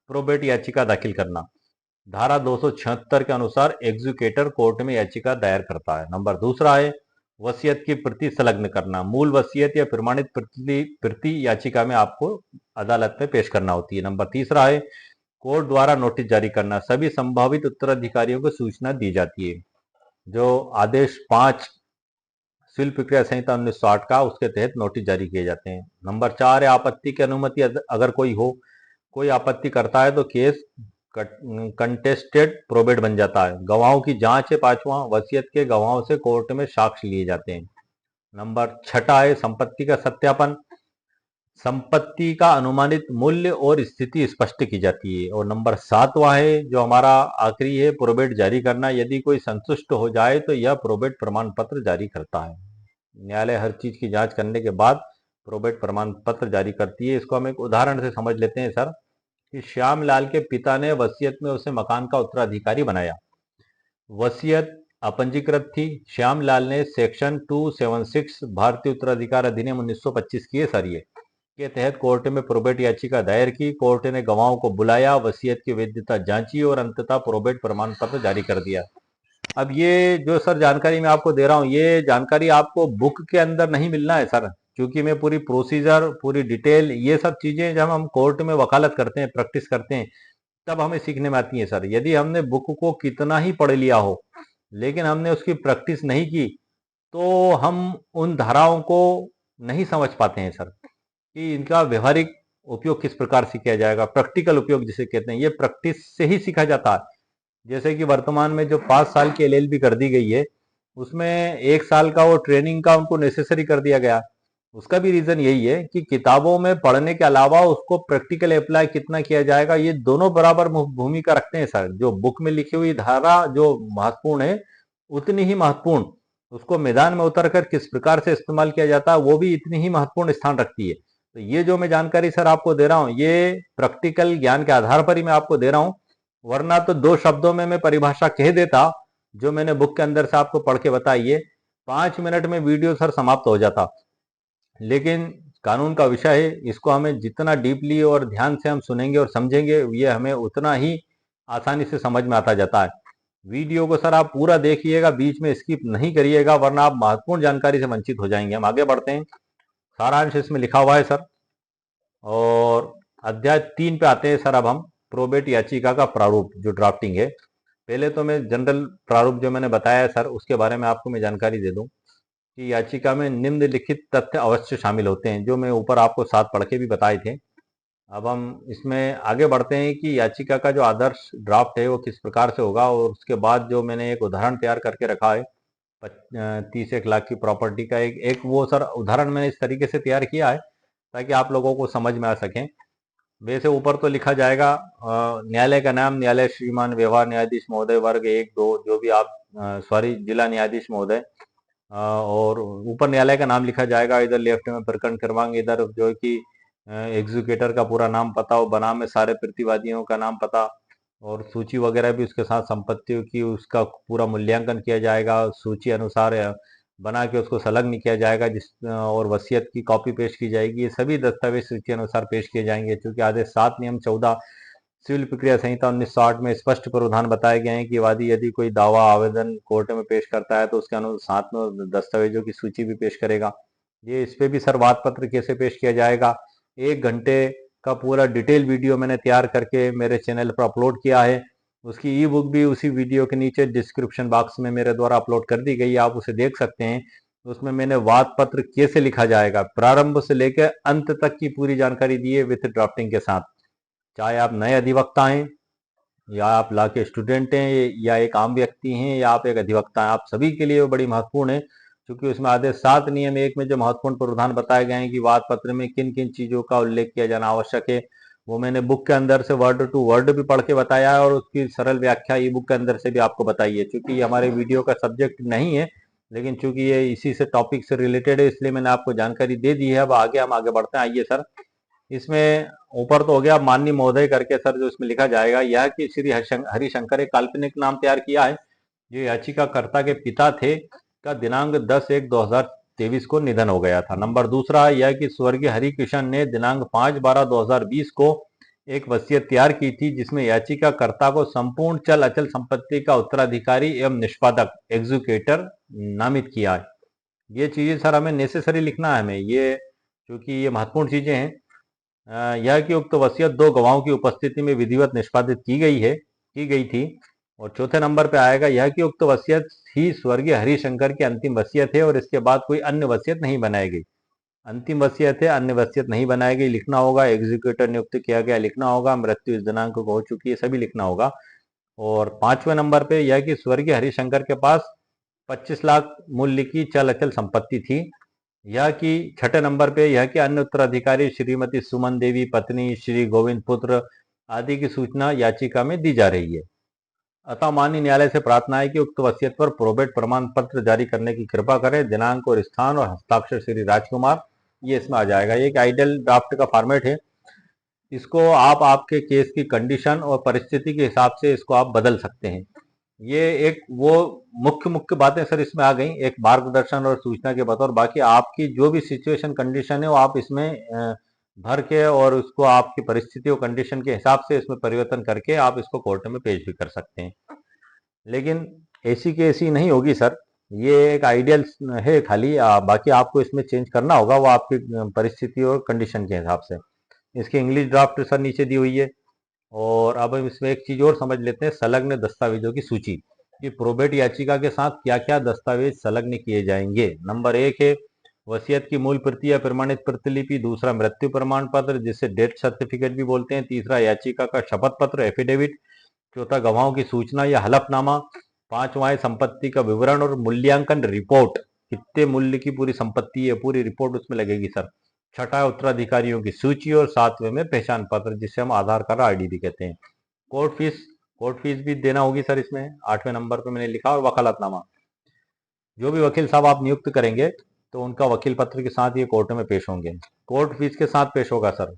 प्रोबेट याचिका दाखिल करना। धारा 276 के अनुसार एग्जीक्यूटर कोर्ट में याचिका दायर करता है। नंबर दूसरा है वसीयत की प्रति संलग्न करना। मूल वसीयत या प्रमाणित प्रति याचिका में आपको अदालत में पेश करना होती है। नंबर तीसरा है कोर्ट द्वारा नोटिस जारी करना। सभी संभावित उत्तराधिकारियों को सूचना दी जाती है। जो आदेश 5 सिविल प्रक्रिया संहिता 1960 का, उसके तहत नोटिस जारी किए जाते हैं। नंबर 4 है आपत्ति की अनुमति। अगर कोई आपत्ति करता है तो केस कंटेस्टेड प्रोबेट बन जाता है। गवाहों की जांच है 5वां। वसीयत के गवाहों से कोर्ट में साक्ष्य लिए जाते हैं। नंबर 6 है संपत्ति का सत्यापन। संपत्ति का अनुमानित मूल्य और स्थिति स्पष्ट की जाती है। और नंबर 7वां है जो हमारा आखिरी है, प्रोबेट जारी करना। यदि कोई संतुष्ट हो जाए तो यह प्रोबेट प्रमाण पत्र जारी करता है। न्यायालय हर चीज की जांच करने के बाद प्रोबेट प्रमाण पत्र जारी करती है। इसको हम एक उदाहरण से समझ लेते हैं सर, कि श्यामलाल के पिता ने वसीयत में उसे मकान का उत्तराधिकारी बनाया। वसीयत अपंजीकृत थी। श्यामलाल ने सेक्शन 276 भारतीय उत्तराधिकार अधिनियम 1925 की है सर ये के तहत कोर्ट में प्रोबेट याचिका दायर की। कोर्ट ने गवाहों को बुलाया, वसीयत की वैधता जांची और अंततः प्रोबेट प्रमाण पत्र जारी कर दिया। अब ये जो सर जानकारी मैं आपको दे रहा हूँ, ये जानकारी आपको बुक के अंदर नहीं मिलना है सर, क्योंकि मैं पूरी प्रोसीजर, पूरी डिटेल, ये सब चीजें जब हम कोर्ट में वकालत करते हैं, प्रैक्टिस करते हैं, तब हमें सीखने में आती है सर। यदि हमने बुक को कितना ही पढ़ लिया हो लेकिन हमने उसकी प्रैक्टिस नहीं की तो हम उन धाराओं को नहीं समझ पाते हैं सर, कि इनका व्यवहारिक उपयोग किस प्रकार से किया जाएगा। प्रैक्टिकल उपयोग जिसे कहते हैं, ये प्रैक्टिस से ही सीखा जाता है। जैसे कि वर्तमान में जो 5 साल की एलएलबी कर दी गई है, उसमें 1 साल का वो ट्रेनिंग का उनको नेसेसरी कर दिया गया। उसका भी रीजन यही है कि किताबों में पढ़ने के अलावा उसको प्रैक्टिकल अप्लाई कितना किया जाएगा, ये दोनों बराबर भूमिका रखते हैं सर। जो बुक में लिखी हुई धारा जो महत्वपूर्ण है, उतनी ही महत्वपूर्ण उसको मैदान में उतरकर किस प्रकार से इस्तेमाल किया जाता है, वो भी इतनी ही महत्वपूर्ण स्थान रखती है। तो ये जो मैं जानकारी सर आपको दे रहा हूँ, ये प्रैक्टिकल ज्ञान के आधार पर ही मैं आपको दे रहा हूँ, वरना तो 2 शब्दों में मैं परिभाषा कह देता जो मैंने बुक के अंदर से आपको पढ़ के बताई है, 5 मिनट में वीडियो सर समाप्त हो जाता। लेकिन कानून का विषय है, इसको हमें जितना डीपली और ध्यान से हम सुनेंगे और समझेंगे, ये हमें उतना ही आसानी से समझ में आता जाता है। वीडियो को सर आप पूरा देखिएगा, बीच में स्किप नहीं करिएगा, वरना आप महत्वपूर्ण जानकारी से वंचित हो जाएंगे। हम आगे बढ़ते हैं। सारांश इसमें लिखा हुआ है सर, और अध्याय 3 पे आते हैं सर। अब हम प्रोबेट याचिका का प्रारूप जो ड्राफ्टिंग है, पहले तो मैं जनरल प्रारूप जो मैंने बताया है सर, उसके बारे में आपको मैं जानकारी दे दूं कि याचिका में निम्नलिखित तथ्य अवश्य शामिल होते हैं, जो मैं ऊपर आपको साथ पढ़ के भी बताए थे। अब हम इसमें आगे बढ़ते हैं कि याचिका का जो आदर्श ड्राफ्ट है वो किस प्रकार से होगा, और उसके बाद जो मैंने एक उदाहरण तैयार करके रखा है 30 लाख की प्रॉपर्टी का, एक वो सर उदाहरण मैंने इस तरीके से तैयार किया है ताकि आप लोगों को समझ में आ सके। वैसे ऊपर तो लिखा जाएगा न्यायालय का नाम, न्यायालय श्रीमान व्यवहार न्यायाधीश महोदय वर्ग 1 2, जो भी आप सॉरी जिला न्यायाधीश महोदय, और ऊपर न्यायालय का नाम लिखा जाएगा, इधर लेफ्ट में प्रकरण क्रमांक, इधर जो है कि एग्जीक्यूटर का पूरा नाम पता, और बनाम में सारे प्रतिवादियों का नाम पता, और सूची वगैरह भी उसके साथ संपत्तियों की उसका पूरा मूल्यांकन किया जाएगा, सूची अनुसार बना के उसको संलग्न किया जाएगा, जिस और वसीयत की कॉपी पेश की जाएगी। ये सभी दस्तावेज सूची अनुसार पेश किए जाएंगे। क्योंकि आदेश 7 नियम 14 सिविल प्रक्रिया संहिता 1960 में स्पष्ट प्रावधान बताए गए हैं कि वादी यदि कोई दावा आवेदन कोर्ट में पेश करता है तो उसके अनुसार साथ में दस्तावेजों की सूची भी पेश करेगा। ये इस पे भी सर वाद पत्र कैसे पेश किया जाएगा, 1 घंटे का पूरा डिटेल वीडियो मैंने तैयार करके मेरे चैनल पर अपलोड किया है। उसकी ई बुक भी उसी वीडियो के नीचे डिस्क्रिप्शन बॉक्स में मेरे द्वारा अपलोड कर दी गई है, आप उसे देख सकते हैं। उसमें मैंने वाद पत्र कैसे लिखा जाएगा प्रारंभ से लेकर अंत तक की पूरी जानकारी दी है विथ ड्राफ्टिंग के साथ। चाहे आप नए अधिवक्ता हैं, या आप लॉ के स्टूडेंट हैं, या एक आम व्यक्ति हैं, या आप एक अधिवक्ता हैं, आप सभी के लिए वो बड़ी महत्वपूर्ण है। क्योंकि उसमें आदेश 7 नियम 1 में जो महत्वपूर्ण प्रावधान बताए गए हैं कि वाद पत्र में किन किन चीजों का उल्लेख किया जाना आवश्यक है, वो मैंने बुक के अंदर से वर्ड टू वर्ड भी पढ़ के बताया है, और उसकी सरल व्याख्या ई बुक के अंदर से भी आपको बताई है। चूंकि ये हमारे वीडियो का सब्जेक्ट नहीं है, लेकिन चूंकि ये इसी से टॉपिक से रिलेटेड है, इसलिए मैंने आपको जानकारी दे दी है। अब हम आगे बढ़ते हैं। आइए सर, इसमें ऊपर तो हो गया माननीय महोदय करके सर, जो इसमें लिखा जाएगा यह कि श्री हरिशंकर एक काल्पनिक नाम तैयार किया है। जो याचिकाकर्ता के पिता थे का दिनांक 10/1/2023 को निधन हो गया था। नंबर दूसरा यह कि स्वर्गीय हरिकिशन ने दिनांक 5/12/2020 को एक वसीयत तैयार की थी, जिसमें याचिकाकर्ता को संपूर्ण चल अचल संपत्ति का उत्तराधिकारी एवं निष्पादक एग्जीक्यूटर नामित किया है। ये चीजें सर हमें नेसेसरी लिखना है हमें, ये क्योंकि ये महत्वपूर्ण चीजें हैं। यह कि उक्त वसीयत 2 गवाहों की उपस्थिति में विधिवत निष्पादित की गई थी। और चौथे नंबर पे आएगा यह कि उक्त वसीयत ही स्वर्गीय हरिशंकर की अंतिम वसीयत है, और इसके बाद कोई अन्य वसीयत नहीं बनाई गई। अंतिम वसीयत है, अन्य वसीयत नहीं बनाई गई लिखना होगा। एग्जीक्यूटर नियुक्त किया गया लिखना होगा। मृत्यु इस दिनांक को हो चुकी है, सभी लिखना होगा। और 5वें नंबर पे यह कि स्वर्गीय हरिशंकर के पास 25 लाख मूल्य की चल अचल संपत्ति थी। यह कि 6ठे नंबर पे यह कि अन्य उत्तराधिकारी श्रीमती सुमन देवी पत्नी श्री गोविंद पुत्र आदि की सूचना याचिका में दी जा रही है। अतः माननीय न्यायालय से प्रार्थना है कि उक्त वसीयत पर प्रोबेट प्रमाण पत्र जारी करने की कृपा करें। दिनांक और स्थान और हस्ताक्षर श्री राजकुमार, ये इसमें आ जाएगा। ये एक आइडियल ड्राफ्ट का फॉर्मेट है। इसको आप आपके केस की कंडीशन और परिस्थिति के हिसाब से इसको आप बदल सकते हैं। ये एक वो मुख्य मुख्य बातें सर इसमें आ गई, एक मार्गदर्शन और सूचना के बतौर। बाकी आपकी जो भी सिचुएशन कंडीशन है वो आप इसमें भर के, और उसको आपकी परिस्थिति और कंडीशन के हिसाब से इसमें परिवर्तन करके आप इसको कोर्ट में पेश भी कर सकते हैं। लेकिन ऐसी की ऐसी नहीं होगी सर, ये एक आइडियल है खाली। बाकी आपको इसमें चेंज करना होगा, वो आपकी परिस्थिति और कंडीशन के हिसाब से। इसकी इंग्लिश ड्राफ्ट सर नीचे दी हुई है। और अब हम इसमें एक चीज और समझ लेते हैं, संलग्न दस्तावेजों की सूची कि प्रोबेट याचिका के साथ क्या क्या दस्तावेज संलग्न किए जाएंगे। नंबर 1 है वसीयत की मूल प्रति या प्रमाणित प्रतिलिपि। दूसरा मृत्यु प्रमाण पत्र, जिसे डेथ सर्टिफिकेट भी बोलते हैं। तीसरा याचिका का शपथ पत्र एफिडेविट। चौथा गवाहों की सूचना या हलफनामा। पांचवा है संपत्ति का विवरण और मूल्यांकन रिपोर्ट, कितने मूल्य की पूरी संपत्ति है, पूरी रिपोर्ट उसमें लगेगी सर। छठा है उत्तराधिकारियों की सूची। और 7वें में पहचान पत्र, जिसे हम आधार कार्ड आईडी भी कहते हैं। कोर्ट फीस भी देना होगी सर इसमें, 8वें नंबर पे मैंने लिखा। और वकालतनामा, जो भी वकील साहब आप नियुक्त करेंगे तो उनका वकील पत्र के साथ ये कोर्ट में पेश होंगे। कोर्ट फीस के साथ पेश होगा सर।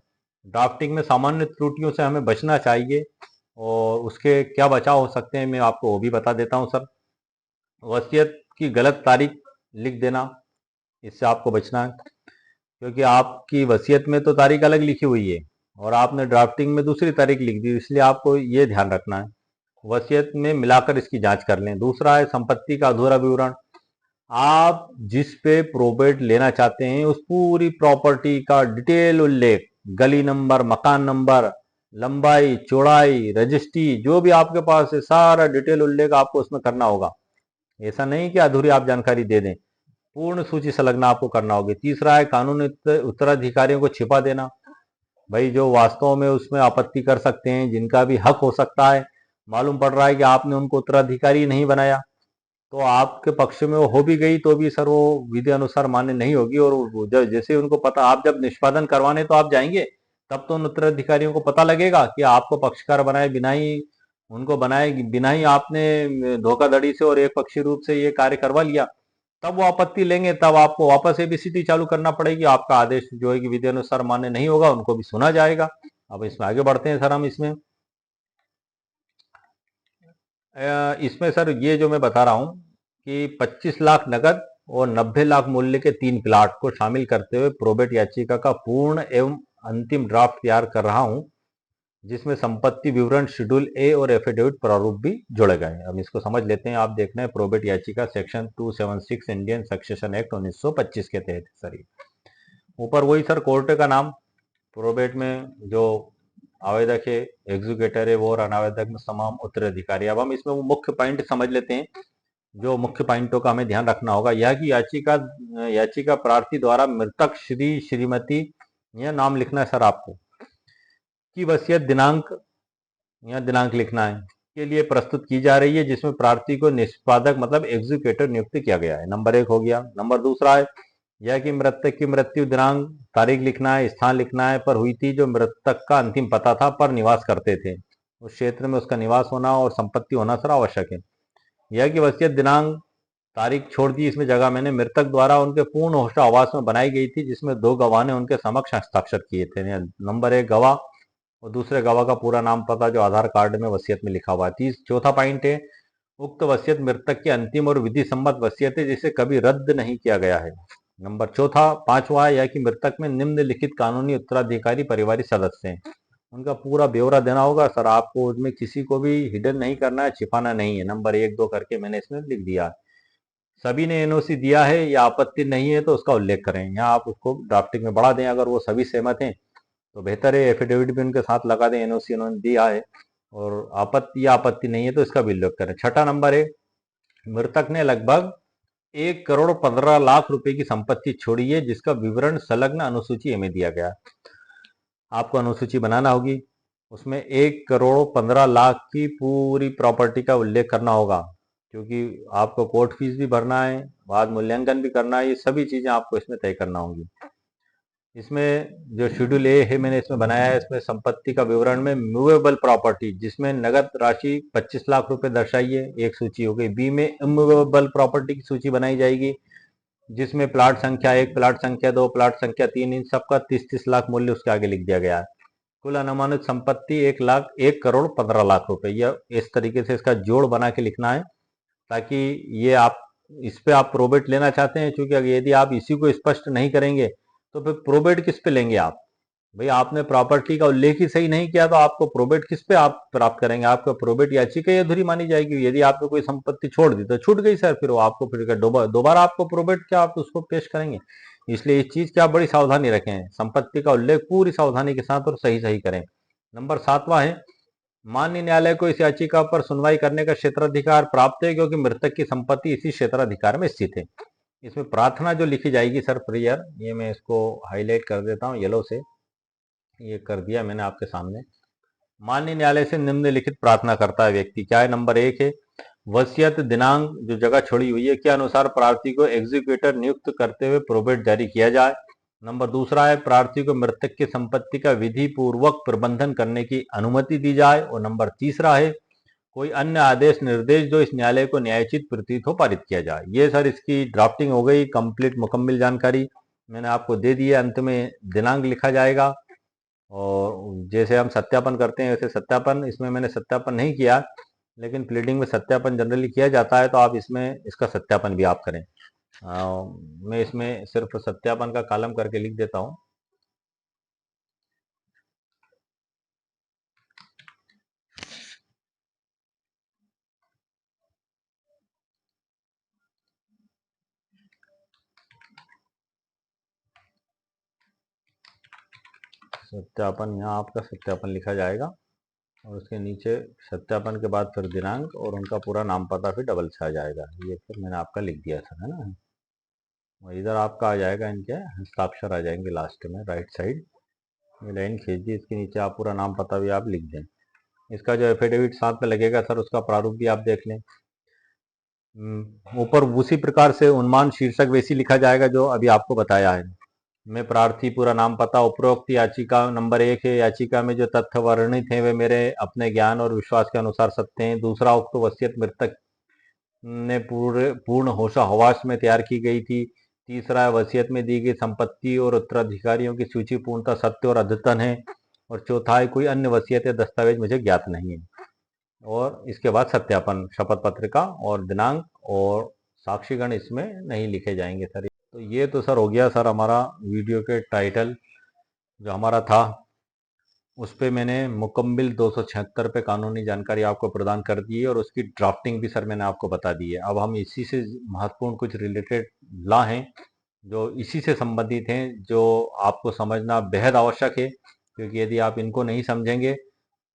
ड्राफ्टिंग में सामान्य त्रुटियों से हमें बचना चाहिए, और उसके क्या बचाव हो सकते हैं मैं आपको वो भी बता देता हूँ सर। वसीयत की गलत तारीख लिख देना, इससे आपको बचना है। क्योंकि आपकी वसीयत में तो तारीख अलग लिखी हुई है, और आपने ड्राफ्टिंग में दूसरी तारीख लिख दी, इसलिए आपको ये ध्यान रखना है। वसीयत में मिलाकर इसकी जांच कर लें। दूसरा है संपत्ति का अधूरा विवरण। आप जिस पे प्रोबेट लेना चाहते हैं उस पूरी प्रॉपर्टी का डिटेल उल्लेख, गली नंबर, मकान नंबर, लंबाई, चौड़ाई, रजिस्ट्री, जो भी आपके पास है सारा डिटेल उल्लेख आपको उसमें करना होगा। ऐसा नहीं कि अधूरी आप जानकारी दे दें, पूर्ण सूची संलग्न आपको करना होगी। तीसरा है कानूनी उत्तराधिकारियों को छिपा देना। भाई जो वास्तव में उसमें आपत्ति कर सकते हैं, जिनका भी हक हो सकता है, मालूम पड़ रहा है कि आपने उनको उत्तराधिकारी नहीं बनाया, तो आपके पक्ष में वो हो भी गई तो भी सर वो विधि अनुसार मान्य नहीं होगी। और जैसे उनको पता, आप जब निष्पादन करवाने तो आप जाएंगे, तब तो उन उत्तराधिकारियों को पता लगेगा कि आपको पक्षकार बनाए बिना ही, उनको बनाए बिना ही आपने धोखाधड़ी से और एक पक्षी रूप से ये कार्य करवा लिया, तब वो आपत्ति लेंगे, तब आपको वापस एबीसीटी चालू करना पड़ेगी। आपका आदेश जो है कि विधि अनुसार मान्य नहीं होगा, उनको भी सुना जाएगा। अब इसमें आगे बढ़ते हैं सर। हम इसमें सर ये जो मैं बता रहा हूं कि 25 लाख नकद और 90 लाख मूल्य के 3 प्लाट को शामिल करते हुए प्रोबेट याचिका का पूर्ण एवं अंतिम ड्राफ्ट तैयार कर रहा हूं, जिसमें संपत्ति विवरण, शेड्यूल ए और एफिडेविट प्रारूप भी जोड़े गए हैं। अब इसको समझ लेते हैं। आप देखना है प्रोबेट याचिका सेक्शन 276 इंडियन सक्सेशन एक्ट 1925 के तहत सर। ऊपर वही सर कोर्ट का नाम, प्रोबेट में जो आवेदक है, एग्जीक्यूटर है वो, और अनावेदक में तमाम उत्तराधिकारी। अब हम इसमें वो मुख्य पॉइंट समझ लेते हैं, जो मुख्य पॉइंटों का हमें ध्यान रखना होगा। यह कि याचिका प्रार्थी द्वारा मृतक श्री श्रीमती, यह नाम लिखना है सर आपको, की वसीयत दिनांक, यह दिनांक लिखना है, के लिए प्रस्तुत की जा रही है, जिसमें प्रार्थी को निष्पादक मतलब एग्जीक्यूटर नियुक्त किया गया है। नंबर 1 हो गया। नंबर दूसरा है यह कि मृतक की मृत्यु दिनांक, तारीख लिखना है, स्थान लिखना है, पर हुई थी, जो मृतक का अंतिम पता था, पर निवास करते थे, उस क्षेत्र में उसका निवास होना और संपत्ति होना सर आवश्यक है। यह कि वसीयत दिनांक, तारीख छोड़ दी इसमें जगह मैंने, मृतक द्वारा उनके पूर्ण होस्ट आवास में बनाई गई थी, जिसमें 2 गवाह ने उनके समक्ष हस्ताक्षर किए थे। नंबर 1 गवाह और दूसरे गवाह का पूरा नाम पता जो आधार कार्ड में वसीयत में लिखा हुआ है। चौथा पॉइंट है उक्त वसीयत मृतक की अंतिम और विधि सम्मत वसीयत है, जिसे कभी रद्द नहीं किया गया है। नंबर चौथा पांचवा है यह कि मृतक में निम्नलिखित कानूनी उत्तराधिकारी पारिवारिक सदस्य हैं, उनका पूरा ब्यौरा देना होगा सर आपको। उसमें किसी को भी हिडन नहीं करना है, छिपाना नहीं है। नंबर 1 2 करके मैंने इसमें लिख दिया है। सभी ने एनओसी दिया है या आपत्ति नहीं है तो उसका उल्लेख करें। यहाँ आप उसको ड्राफ्टिंग में बढ़ा दें, अगर वो सभी सहमत हैं तो बेहतर है। एफिडेविट भी उनके साथ लगा दें, एनओसी उन्होंने दिया है, और आपत्ति नहीं है तो इसका भी उल्लेख करें। छठा नंबर है मृतक ने लगभग 1,15,00,000 रुपए की संपत्ति छोड़ी है, जिसका विवरण संलग्न अनुसूची में दिया गया। आपको अनुसूची बनाना होगी, उसमें 1,15,00,000 की पूरी प्रॉपर्टी का उल्लेख करना होगा, क्योंकि आपको कोर्ट फीस भी भरना है, बाद मूल्यांकन भी करना है, ये सभी चीजें आपको इसमें तय करना होंगी। इसमें जो शेड्यूल ए है मैंने इसमें बनाया है, इसमें संपत्ति का विवरण में मूवेबल प्रॉपर्टी, जिसमें नगद राशि 25 लाख रुपए दर्शाई है, एक सूची हो गई। बी में इमूवेबल प्रॉपर्टी की सूची बनाई जाएगी, जिसमें प्लाट संख्या 1, प्लाट संख्या 2, प्लाट संख्या 3, इन सबका 30-30 लाख मूल्य उसके आगे लिख दिया गया है। कुल अनुमानित संपत्ति 1,15,00,000 रुपए। यह इस तरीके से इसका जोड़ बना के लिखना है, ताकि ये आप इस पे आप प्रोबेट लेना चाहते हैं, क्योंकि यदि आप इसी को स्पष्ट नहीं करेंगे तो फिर प्रोबेट किस पे लेंगे आप। भाई आपने प्रॉपर्टी का उल्लेख ही सही नहीं किया तो आपको प्रोबेट किस पे आप प्राप्त करेंगे। आपका प्रोबेट याचिका ही अधूरी मानी जाएगी। यदि आपने कोई संपत्ति छोड़ दी तो छूट गई सर, फिर वो आपको फिर दोबारा आपको प्रोबेट क्या आप उसको पेश करेंगे। इसलिए इस चीज की आप बड़ी सावधानी रखें, संपत्ति का उल्लेख पूरी सावधानी के साथ और सही सही करें। नंबर 7वां है मान्य न्यायालय को इस याचिका पर सुनवाई करने का क्षेत्राधिकार प्राप्त है, क्योंकि मृतक की संपत्ति इसी क्षेत्राधिकार में स्थित है। इसमें प्रार्थना जो लिखी जाएगी सर, प्रेयर, ये मैं इसको हाईलाइट कर देता हूँ येलो से, ये कर दिया मैंने आपके सामने। मान्य न्यायालय से निम्नलिखित प्रार्थना करता है व्यक्ति, क्या है। नंबर 1 है वसीयत दिनांक जो जगह छोड़ी हुई है के अनुसार प्रार्थी को एग्जीक्यूटर नियुक्त करते हुए प्रोबेट जारी किया जाए। नंबर दूसरा है प्रार्थी को मृतक की संपत्ति का विधि पूर्वक प्रबंधन करने की अनुमति दी जाए। और नंबर तीसरा है कोई अन्य आदेश निर्देश जो इस न्यायालय को न्यायोचित प्रतीत हो पारित किया जाए। ये सर इसकी ड्राफ्टिंग हो गई, कंप्लीट मुकम्मल जानकारी मैंने आपको दे दी है। अंत में दिनांक लिखा जाएगा, और जैसे हम सत्यापन करते हैं वैसे सत्यापन, इसमें मैंने सत्यापन नहीं किया, लेकिन प्लीडिंग में सत्यापन जनरली किया जाता है, तो आप इसमें इसका सत्यापन भी आप करें। मैं इसमें सिर्फ सत्यापन का कॉलम करके लिख देता हूँ। सत्यापन, यहाँ आपका सत्यापन लिखा जाएगा और उसके नीचे सत्यापन के बाद फिर दिनांक और उनका पूरा नाम पता फिर डबल से आ जाएगा। ये फिर मैंने आपका लिख दिया था, है ना। और इधर आपका आ जाएगा, इनके हस्ताक्षर आ जाएंगे लास्ट में राइट साइड। ये लाइन खींच दी, इसके नीचे आप पूरा नाम पता भी आप लिख दें। इसका जो एफिडेविट साथ में लगेगा सर, उसका प्रारूप भी आप देख लें। ऊपर उसी प्रकार से उन्मान शीर्षक वैसी लिखा जाएगा जो अभी आपको बताया है। मैं प्रार्थी पूरा नाम पता, उपरोक्त याचिका नंबर 1 है। याचिका में जो तथ्य वर्णित हैं वे मेरे अपने ज्ञान और विश्वास के अनुसार सत्य हैं। दूसरा, उक्त वसीयत मृतक ने पूर्ण होशा हवास में तैयार की गई थी। तीसरा, वसीयत में दी गई संपत्ति और उत्तराधिकारियों की सूची पूर्णतः सत्य और अद्यतन है। और चौथा है, कोई अन्य वसीयत या दस्तावेज मुझे ज्ञात नहीं है। और इसके बाद सत्यापन, शपथ पत्रिका और दिनांक और साक्षीगण इसमें नहीं लिखे जाएंगे सर। तो ये तो सर हो गया सर हमारा वीडियो के टाइटल जो हमारा था, उस पर मैंने मुकम्मिल 276 पे कानूनी जानकारी आपको प्रदान कर दी है और उसकी ड्राफ्टिंग भी सर मैंने आपको बता दी है। अब हम इसी से महत्वपूर्ण कुछ रिलेटेड लॉ हैं जो इसी से संबंधित हैं, जो आपको समझना बेहद आवश्यक है, क्योंकि यदि आप इनको नहीं समझेंगे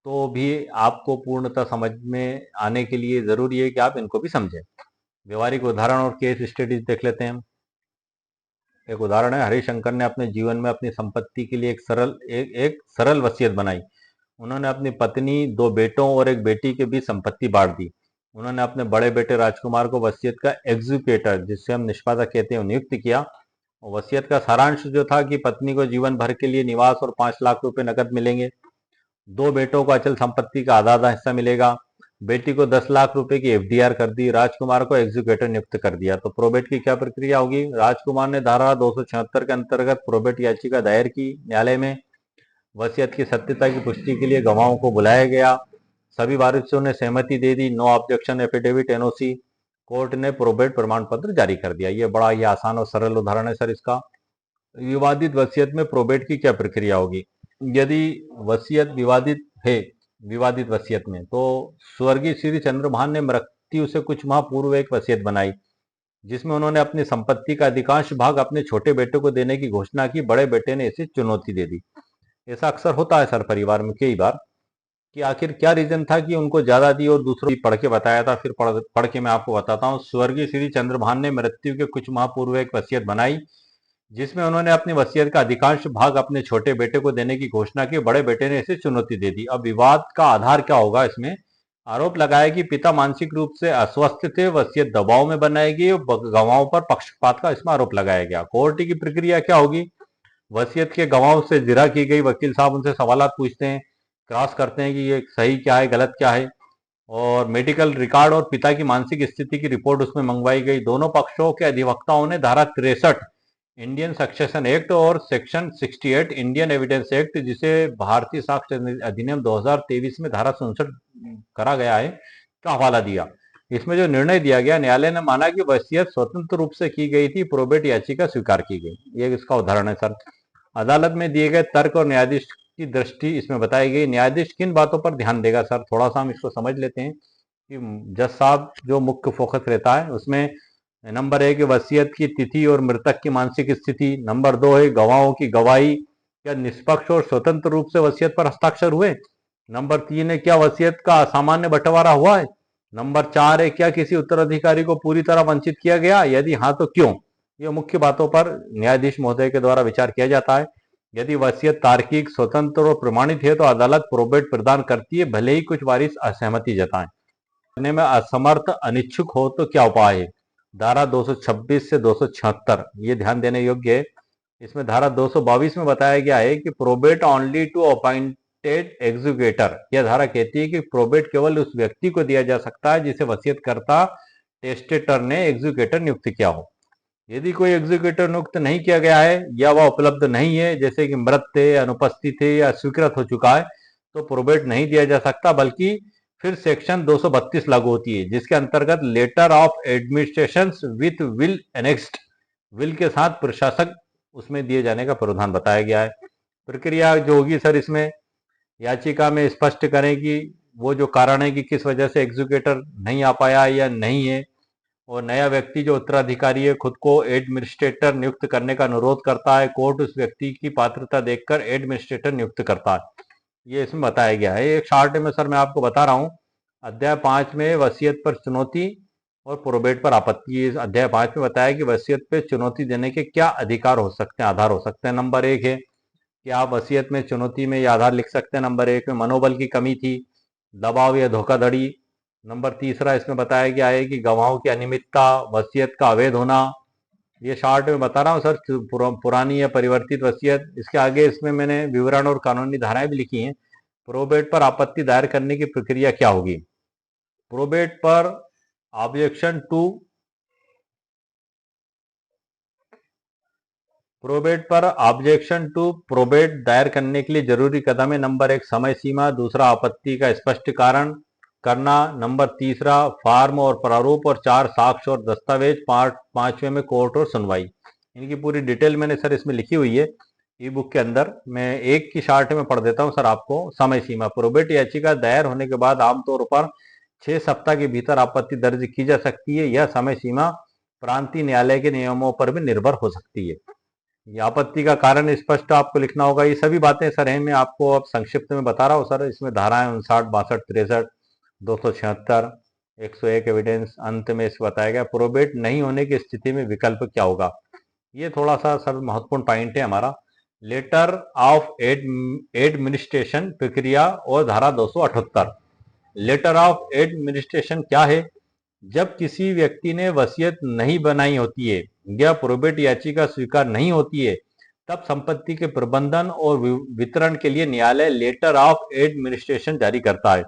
तो भी आपको पूर्णतः समझ में आने के लिए ज़रूरी है कि आप इनको भी समझें। व्यवहारिक उदाहरण और केस स्टडीज देख लेते हैं हम। एक उदाहरण है, हरिशंकर ने अपने जीवन में अपनी संपत्ति के लिए एक सरल वसीयत बनाई। उन्होंने अपनी पत्नी, 2 बेटों और एक बेटी के बीच संपत्ति बांट दी। उन्होंने अपने बड़े बेटे राजकुमार को वसीयत का एग्जीक्यूटर, जिससे हम निष्पादक कहते हैं, नियुक्त किया। वसीयत का सारांश जो था कि पत्नी को जीवन भर के लिए निवास और 5 लाख रुपए नकद मिलेंगे। 2 बेटों को अचल संपत्ति का आधा हिस्सा मिलेगा। बेटी को 10 लाख रुपए की एफडीआर कर दी। राजकुमार को एग्जीक्यूटर नियुक्त कर दिया। तो प्रोबेट की क्या प्रक्रिया होगी? राजकुमार ने धारा 276 के अंतर्गत प्रोबेट याचिका दायर की न्यायालय में। वसीयत की सत्यता की पुष्टि के लिए गवाहों को बुलाया गया। सभी वारिसों ने सहमति दे दी। No objection affidavit NOC. Court ने प्रोबेट प्रमाण पत्र जारी कर दिया। ये बड़ा ही आसान और सरल उदाहरण है सर इसका। विवादित वसीयत में प्रोबेट की क्या प्रक्रिया होगी? यदि वसीयत विवादित है, विवादित वसीयत में, तो स्वर्गीय श्री चंद्रभान ने मृत्यु से कुछ माह पूर्व एक वसीयत बनाई, जिसमें उन्होंने अपनी संपत्ति का अधिकांश भाग अपने छोटे बेटे को देने की घोषणा की। बड़े बेटे ने इसे चुनौती दे दी। ऐसा अक्सर होता है सर परिवार में कई बार, कि आखिर क्या रीजन था कि उनको ज्यादा दी और दूसरों की पढ़ के बताया था। फिर पढ़ के मैं आपको बताता हूँ। स्वर्गीय श्री चंद्रभान ने मृत्यु के कुछ माह पूर्व एक वसीयत बनाई, जिसमें उन्होंने अपनी वसीयत का अधिकांश भाग अपने छोटे बेटे को देने की घोषणा की। बड़े बेटे ने इसे चुनौती दे दी। अब विवाद का आधार क्या होगा? इसमें आरोप लगाया कि पिता मानसिक रूप से अस्वस्थ थे, वसीयत दबाव में बनाई गई और गवाहों पर पक्षपात का इसमें आरोप लगाया गया। कोर्ट की प्रक्रिया क्या होगी? वसीयत के गवाहों से जिरा की गई। वकील साहब उनसे सवाल पूछते हैं, क्रॉस करते हैं कि ये सही क्या है, गलत क्या है। और मेडिकल रिकॉर्ड और पिता की मानसिक स्थिति की रिपोर्ट उसमें मंगवाई गई। दोनों पक्षों के अधिवक्ताओं ने धारा 63 इंडियन सक्सेशन एक्ट और सेक्शन 68 इंडियन एविडेंस एक्ट, जिसे भारतीय साक्ष्य अधिनियम 2023 में धारा 67 करा गया है, का हवाला दिया। इसमें जो निर्णय दिया गया, न्यायालय ने माना कि वसीयत स्वतंत्र रूप से की गई थी। प्रोबेट याचिका स्वीकार की गई। ये इसका उदाहरण है सर। अदालत में दिए गए तर्क और न्यायाधीश की दृष्टि इसमें बताई गई। न्यायाधीश किन बातों पर ध्यान देगा सर? थोड़ा सा हम इसको समझ लेते हैं कि जज साहब जो मुख्य फोकस रहता है उसमें नंबर 1 वसीयत की तिथि और मृतक की मानसिक स्थिति। नंबर 2 है गवाहों की गवाही, क्या निष्पक्ष और स्वतंत्र रूप से वसीयत पर हस्ताक्षर हुए। नंबर 3 है, क्या वसीयत का असामान्य बंटवारा हुआ है। नंबर 4 है, क्या किसी उत्तराधिकारी को पूरी तरह वंचित किया गया, यदि हाँ तो क्यों। ये मुख्य बातों पर न्यायाधीश महोदय के द्वारा विचार किया जाता है। यदि वसीयत तार्किक, स्वतंत्र और प्रमाणित है तो अदालत प्रोबेट प्रदान करती है, भले ही कुछ वारिस असहमति जताएं। करने में असमर्थ, अनिच्छुक हो तो क्या उपाय है? धारा 226 से 276 ये ध्यान देने योग्य है। इसमें धारा 222 में बताया गया है कि probate only to appointed executor. यह धारा कहती है कि प्रोबेट केवल उस व्यक्ति को दिया जा सकता है जिसे वसीयतकर्ता टेस्टेटर ने एग्जीक्यूटर नियुक्त किया हो। यदि कोई एग्जीक्यूटर नियुक्त नहीं किया गया है या वह उपलब्ध नहीं है, जैसे कि मृत थे, अनुपस्थित थे या स्वीकृत हो चुका है, तो प्रोबेट नहीं दिया जा सकता, बल्कि फिर सेक्शन 232 लागू होती है, जिसके अंतर्गत letter of administration with will annexed, will के साथ प्रशासक उसमें दिए जाने का प्रावधान बताया गया है। प्रक्रिया जो होगी सर, इसमें याचिका में स्पष्ट करें कि वो जो कारण है कि किस वजह से एग्जीक्यूटर नहीं आ पाया या नहीं है, और नया व्यक्ति जो उत्तराधिकारी है खुद को एडमिनिस्ट्रेटर नियुक्त करने का अनुरोध करता है। कोर्ट उस व्यक्ति की पात्रता देखकर एडमिनिस्ट्रेटर नियुक्त करता है। ये इसमें बताया गया है। एक शॉर्ट में सर मैं आपको बता रहा हूँ, अध्याय 5 में वसीयत पर चुनौती और प्रोबेट पर आपत्ति। इस अध्याय 5 में बताया कि वसीयत पे चुनौती देने के क्या अधिकार हो सकते हैं, आधार हो सकते हैं। नंबर 1 है कि आप वसीयत में चुनौती में ये आधार लिख सकते हैं। नंबर 1 में मनोबल की कमी थी, दबाव या धोखाधड़ी। नंबर तीसरा इसमें बताया गया है कि गवाहों की अनियमितता, वसीयत का अवैध होना। ये शॉर्ट में बता रहा हूँ सर, पुरानी या परिवर्तित वसीयत। इसके आगे इसमें मैंने विवरण और कानूनी धाराएं भी लिखी हैं। प्रोबेट पर आपत्ति दायर करने की प्रक्रिया क्या होगी? प्रोबेट पर ऑब्जेक्शन टू प्रोबेट दायर करने के लिए जरूरी कदम है। नंबर 1 समय सीमा, दूसरा आपत्ति का स्पष्ट कारण करना, नंबर तीसरा फॉर्म और प्रारूप, और 4 साक्ष्य और दस्तावेज, पांचवें में कोर्ट और सुनवाई। इनकी पूरी डिटेल मैंने सर इसमें लिखी हुई है ई बुक के अंदर। मैं एक की शार्ट में पढ़ देता हूं सर आपको। समय सीमा, प्रोबेट याचिका दायर होने के बाद आमतौर पर 6 सप्ताह के भीतर आपत्ति दर्ज की जा सकती है। यह समय सीमा प्रांतीय न्यायालय के नियमों पर भी निर्भर हो सकती है। ये आपत्ति का कारण स्पष्ट आपको लिखना होगा। ये सभी बातें सर हैं, मैं आपको अब संक्षिप्त में बता रहा हूँ सर। इसमें धाराएं 59, 62, 63, 276, 101 एविडेंस। अंत में इस बताया गया प्रोबेट नहीं होने की स्थिति में विकल्प क्या होगा। ये थोड़ा सा सर महत्वपूर्ण पॉइंट है हमारा। लेटर ऑफ एडमिनिस्ट्रेशन प्रक्रिया और धारा 278। लेटर ऑफ एडमिनिस्ट्रेशन क्या है? जब किसी व्यक्ति ने वसीयत नहीं बनाई होती है या प्रोबेट याचिका स्वीकार नहीं होती है, तब संपत्ति के प्रबंधन और वितरण के लिए न्यायालय लेटर ऑफ एडमिनिस्ट्रेशन जारी करता है।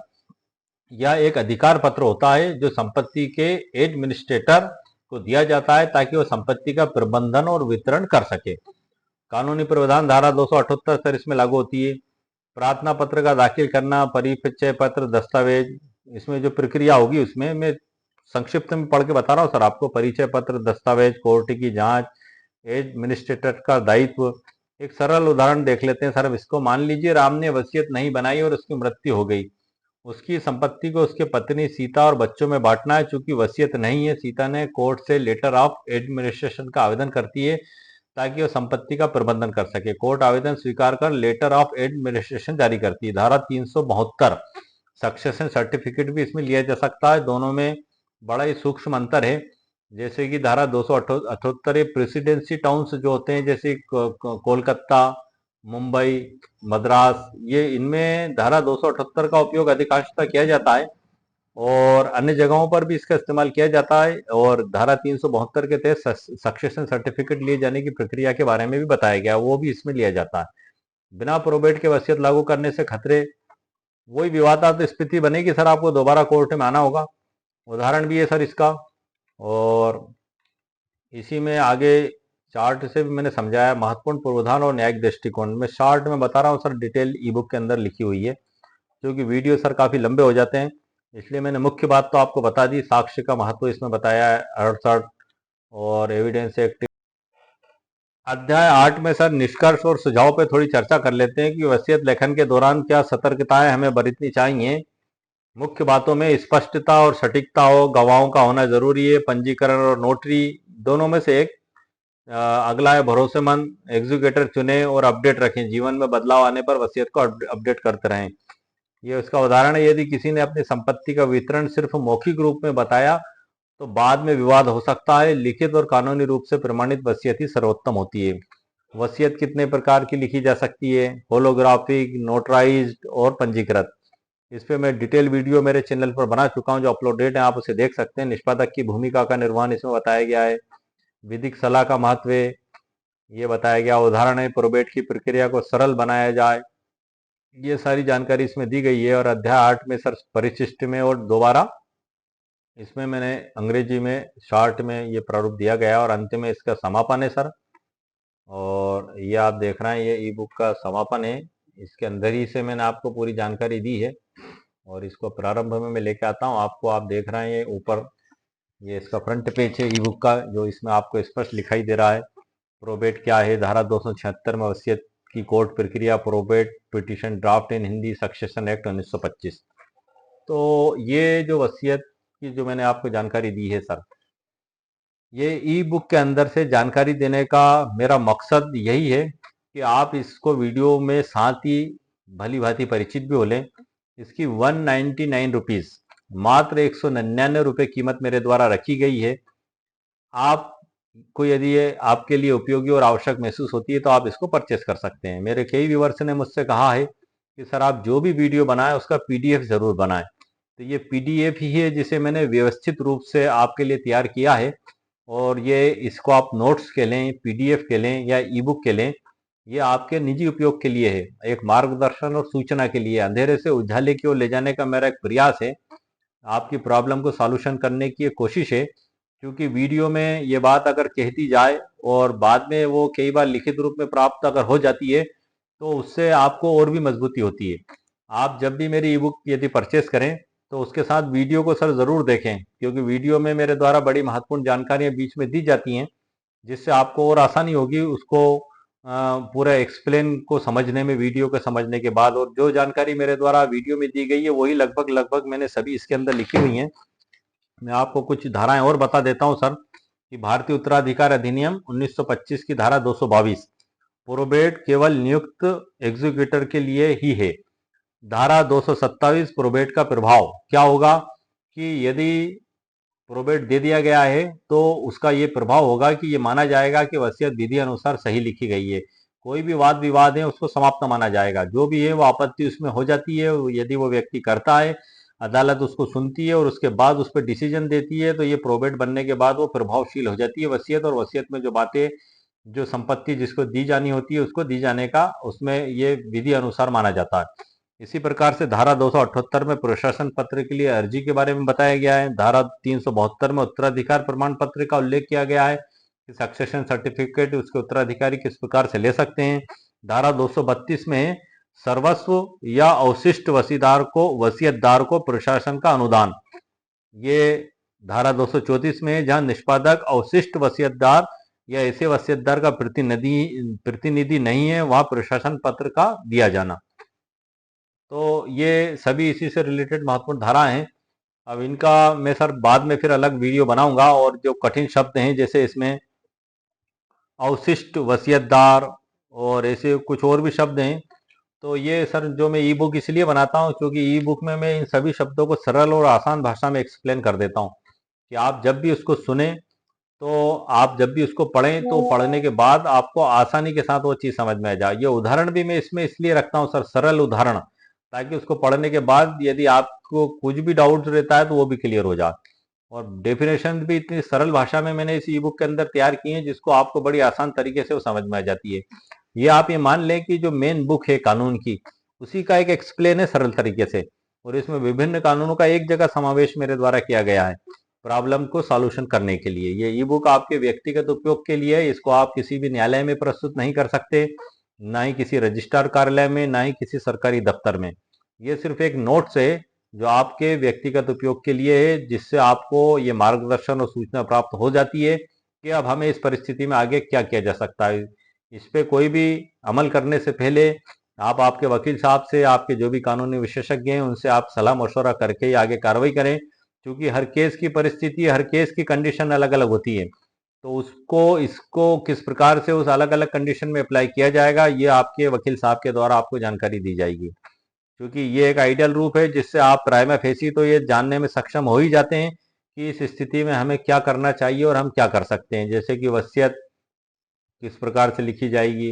यह एक अधिकार पत्र होता है जो संपत्ति के एडमिनिस्ट्रेटर को दिया जाता है ताकि वह संपत्ति का प्रबंधन और वितरण कर सके। कानूनी प्रावधान धारा 278 सर इसमें लागू होती है। प्रार्थना पत्र का दाखिल करना, परिचय पत्र, दस्तावेज, इसमें जो प्रक्रिया होगी उसमें मैं संक्षिप्त में पढ़ के बता रहा हूँ सर आपको। परिचय पत्र, दस्तावेज, कोर्ट की जांच, एडमिनिस्ट्रेटर का दायित्व। एक सरल उदाहरण देख लेते हैं सर इसको। मान लीजिए राम ने वसीयत नहीं बनाई और उसकी मृत्यु हो गई। उसकी संपत्ति को उसके पत्नी सीता और बच्चों में बांटना है। चूंकि वसीयत नहीं है, सीता ने कोर्ट से लेटर ऑफ एडमिनिस्ट्रेशन का आवेदन करती है ताकि वह संपत्ति का प्रबंधन कर सके। कोर्ट आवेदन स्वीकार कर लेटर ऑफ एडमिनिस्ट्रेशन जारी करती है। धारा 372 सक्सेशन सर्टिफिकेट भी इसमें लिया जा सकता है। दोनों में बड़ा ही सूक्ष्म अंतर है। जैसे कि धारा 278 प्रेसिडेंसी टाउन्स जो होते हैं, जैसे कोलकाता, मुंबई, मद्रास, ये इनमें धारा 278 का उपयोग अधिकांशतः किया जाता है और अन्य जगहों पर भी इसका इस्तेमाल किया जाता है। और धारा 372 के तहत सक्सेशन सर्टिफिकेट लिए जाने की प्रक्रिया के बारे में भी बताया गया, वो भी इसमें लिया जाता है। बिना प्रोबेट के वसीयत लागू करने से खतरे, वही विवादास्पद स्थिति बनेगी सर, आपको दोबारा कोर्ट में आना होगा। उदाहरण भी है सर इसका। और इसी में आगे चार्ट से भी मैंने समझाया महत्वपूर्ण प्रावधान और न्यायिक दृष्टिकोण। मैं शॉर्ट में बता रहा हूँ सर, डिटेल ई बुक के अंदर लिखी हुई है। क्योंकि वीडियो सर काफी लंबे हो जाते हैं, इसलिए मैंने मुख्य बात तो आपको बता दी। साक्ष्य का महत्व इसमें बताया है 68 और एविडेंस एक्ट। अध्याय 8 में सर निष्कर्ष और सुझाव पे थोड़ी चर्चा कर लेते हैं कि वसीयत लेखन के दौरान क्या सतर्कताएं हमें बरतनी चाहिए। मुख्य बातों में स्पष्टता और सटीकता हो, गवाहों का होना जरूरी है, पंजीकरण और नोटरी दोनों में से एक। अगला है भरोसेमंद एग्जीक्यूटर चुने और अपडेट रखें। जीवन में बदलाव आने पर वसीयत को अपडेट करते रहें। ये उसका उदाहरण है। यदि किसी ने अपनी संपत्ति का वितरण सिर्फ मौखिक रूप में बताया तो बाद में विवाद हो सकता है। लिखित और कानूनी रूप से प्रमाणित वसीयत ही सर्वोत्तम होती है। वसीयत कितने प्रकार की लिखी जा सकती है? होलोग्राफिक, नोटराइज्ड और पंजीकृत। इस पे मैं डिटेल वीडियो मेरे चैनल पर बना चुका हूं जो अपलोडेड है, आप उसे देख सकते हैं। निष्पादक की भूमिका का निर्वहन इसमें बताया गया है। विधिक सलाह का महत्व ये बताया गया। उदाहरण है प्रोबेट की प्रक्रिया को सरल बनाया जाए, ये सारी जानकारी इसमें दी गई है। और अध्याय 8 में सर परिशिष्ट में और दोबारा इसमें मैंने अंग्रेजी में शॉर्ट में ये प्रारूप दिया गया और अंत में इसका समापन है सर। और ये आप देख रहे हैं, ये ई बुक का समापन है। इसके अंदर ही से मैंने आपको पूरी जानकारी दी है और इसको प्रारंभ में मैं लेके आता हूँ आपको। आप देख रहे हैं ये ऊपर, ये इसका फ्रंट पेज है ई बुक का, जो इसमें आपको स्पष्ट दिखाई दे रहा है। प्रोबेट क्या है? धारा 276 में वसीयत की कोर्ट प्रक्रिया, प्रोबेट पिटीशन ड्राफ्ट इन हिंदी, सक्सेशन एक्ट 1925। तो ये जो वसीयत की जो मैंने आपको जानकारी दी है सर, ये ई बुक के अंदर से जानकारी देने का मेरा मकसद यही है कि आप इसको वीडियो में साथ ही भली भांति परिचित भी हो लें। इसकी 199 रुपीज़, मात्र 199 रुपये कीमत मेरे द्वारा रखी गई है। आपको यदि ये आपके लिए उपयोगी और आवश्यक महसूस होती है तो आप इसको परचेस कर सकते हैं। मेरे कई व्यूअर्स ने मुझसे कहा है कि सर आप जो भी वीडियो बनाएं उसका पीडीएफ जरूर बनाएं। तो ये पीडीएफ ही है जिसे मैंने व्यवस्थित रूप से आपके लिए तैयार किया है, और ये इसको आप नोट्स के लें, पीडीएफ के लें या ई बुक के लें, ये आपके निजी उपयोग के लिए है, एक मार्गदर्शन और सूचना के लिए। अंधेरे से उजाले की ओर ले जाने का मेरा एक प्रयास है, आपकी प्रॉब्लम को सॉल्यूशन करने की कोशिश है। क्योंकि वीडियो में ये बात अगर कहती जाए और बाद में वो कई बार लिखित रूप में प्राप्त अगर हो जाती है तो उससे आपको और भी मजबूती होती है। आप जब भी मेरी ई बुक यदि परचेस करें तो उसके साथ वीडियो को सर ज़रूर देखें, क्योंकि वीडियो में मेरे द्वारा बड़ी महत्वपूर्ण जानकारियां बीच में दी जाती हैं, जिससे आपको और आसानी होगी उसको पूरा एक्सप्लेन को समझने में, वीडियो को समझने के बाद। और जो जानकारी मेरे द्वारा वीडियो में दी गई है वही लगभग लगभग मैंने सभी इसके अंदर लिखी हुई हैं। मैं आपको कुछ धाराएं और बता देता हूं सर, कि भारतीय उत्तराधिकार अधिनियम 1925 की धारा 222 प्रोबेट केवल नियुक्त एग्जीक्यूटर के लिए ही है। धारा 227 प्रोबेट का प्रभाव क्या होगा, कि यदि प्रोबेट दे दिया गया है तो उसका ये प्रभाव होगा कि ये माना जाएगा कि वसीयत विधि अनुसार सही लिखी गई है। कोई भी वाद विवाद है उसको समाप्त माना जाएगा। जो भी है वो आपत्ति उसमें हो जाती है, यदि वो व्यक्ति करता है, अदालत उसको सुनती है और उसके बाद उस पर डिसीजन देती है, तो ये प्रोबेट बनने के बाद वो प्रभावशील हो जाती है वसीयत। और वसीयत में जो बातें, जो संपत्ति जिसको दी जानी होती है उसको दी जाने का उसमें ये विधि अनुसार माना जाता है। इसी प्रकार से धारा 278 में प्रशासन पत्र के लिए अर्जी के बारे में बताया गया है। धारा 372 में उत्तराधिकार प्रमाण पत्र का उल्लेख किया गया है कि सक्सेशन सर्टिफिकेट उसके उत्तराधिकारी किस प्रकार से ले सकते हैं। धारा 232 में सर्वस्व या अवशिष्ट वसीयतदार को प्रशासन का अनुदान। ये धारा 234 में जहां निष्पादक अवशिष्ट वसीयतदार या ऐसे वसीयतदार का प्रतिनिधि नहीं है वहां प्रशासन पत्र का दिया जाना। तो ये सभी इसी से रिलेटेड महत्वपूर्ण धारा हैं। अब इनका मैं सर बाद में फिर अलग वीडियो बनाऊंगा। और जो कठिन शब्द हैं जैसे इसमें अवशिष्ट वसीयतदार और ऐसे कुछ और भी शब्द हैं, तो ये सर जो मैं ई बुक इसलिए बनाता हूँ क्योंकि ई बुक में मैं इन सभी शब्दों को सरल और आसान भाषा में एक्सप्लेन कर देता हूँ, कि आप जब भी उसको सुने, तो आप जब भी उसको पढ़ें तो पढ़ने के बाद आपको आसानी के साथ वो चीज़ समझ में आ जाए। ये उदाहरण भी मैं इसमें इसलिए रखता हूँ सर, सरल उदाहरण, ताकि उसको पढ़ने के बाद यदि आपको कुछ भी डाउट रहता है तो वो भी क्लियर हो जाए। और डेफिनेशन भी इतनी सरल भाषा में मैंने इस ई बुक के अंदर तैयार की है जिसको आपको बड़ी आसान तरीके से वो समझ में आ जाती है। ये आप ये मान लें कि जो मेन बुक है कानून की, उसी का एक एक्सप्लेन है सरल तरीके से, और इसमें विभिन्न कानूनों का एक जगह समावेश मेरे द्वारा किया गया है प्रॉब्लम को सॉल्यूशन करने के लिए। ये ई बुक आपके व्यक्तिगत उपयोग के लिए है। इसको आप किसी भी न्यायालय में प्रस्तुत नहीं कर सकते, ना ही किसी रजिस्ट्रार कार्यालय में, ना ही किसी सरकारी दफ्तर में। ये सिर्फ एक नोट्स है जो आपके व्यक्तिगत उपयोग के लिए है, जिससे आपको ये मार्गदर्शन और सूचना प्राप्त हो जाती है कि अब हमें इस परिस्थिति में आगे क्या किया जा सकता है। इस पे कोई भी अमल करने से पहले आप आपके वकील साहब से, आपके जो भी कानूनी विशेषज्ञ हैं उनसे आप सलाह मशवरा करके ही आगे कार्रवाई करें, क्योंकि हर केस की परिस्थिति, हर केस की कंडीशन अलग अलग होती है। तो उसको इसको किस प्रकार से उस अलग अलग कंडीशन में अप्लाई किया जाएगा, ये आपके वकील साहब के द्वारा आपको जानकारी दी जाएगी। क्योंकि ये एक आइडियल रूप है जिससे आप प्राइमा फेसी तो ये जानने में सक्षम हो ही जाते हैं कि इस स्थिति में हमें क्या करना चाहिए और हम क्या कर सकते हैं। जैसे कि वसीयत किस प्रकार से लिखी जाएगी,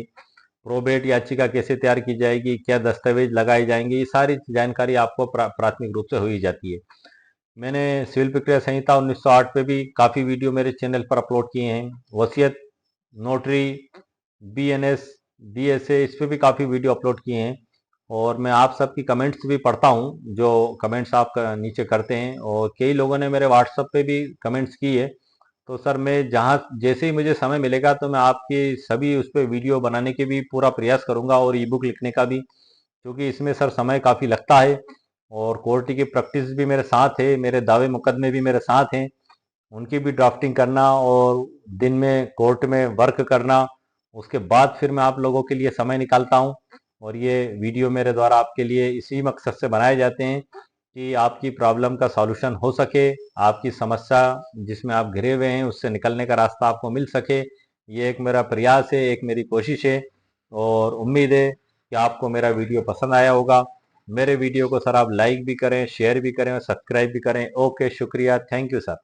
प्रोबेट याचिका कैसे तैयार की जाएगी, क्या दस्तावेज लगाए जाएंगे, ये सारी जानकारी आपको प्राथमिक रूप से हो ही जाती है। मैंने सिविल प्रक्रिया संहिता 1908 पे भी काफ़ी वीडियो मेरे चैनल पर अपलोड किए हैं। वसीयत, नोटरी, बीएनएस, डीएसए, इस पे भी काफ़ी वीडियो अपलोड किए हैं। और मैं आप सबकी कमेंट्स भी पढ़ता हूँ, जो कमेंट्स आप नीचे करते हैं, और कई लोगों ने मेरे व्हाट्सएप पे भी कमेंट्स किए। तो सर मैं जहाँ जैसे ही मुझे समय मिलेगा तो मैं आपकी सभी उस पर वीडियो बनाने के भी पूरा प्रयास करूँगा, और ई बुक लिखने का भी, क्योंकि इसमें सर समय काफ़ी लगता है। और कोर्ट की प्रैक्टिस भी मेरे साथ है, मेरे दावे मुकदमे भी मेरे साथ हैं, उनकी भी ड्राफ्टिंग करना और दिन में कोर्ट में वर्क करना, उसके बाद फिर मैं आप लोगों के लिए समय निकालता हूँ। और ये वीडियो मेरे द्वारा आपके लिए इसी मकसद से बनाए जाते हैं कि आपकी प्रॉब्लम का सॉल्यूशन हो सके, आपकी समस्या जिसमें आप घिरे हुए हैं उससे निकलने का रास्ता आपको मिल सके। ये एक मेरा प्रयास है, एक मेरी कोशिश है और उम्मीद है कि आपको मेरा वीडियो पसंद आया होगा। मेरे वीडियो को सर आप लाइक भी करें, शेयर भी करें और सब्सक्राइब भी करें। ओके, शुक्रिया, थैंक यू सर।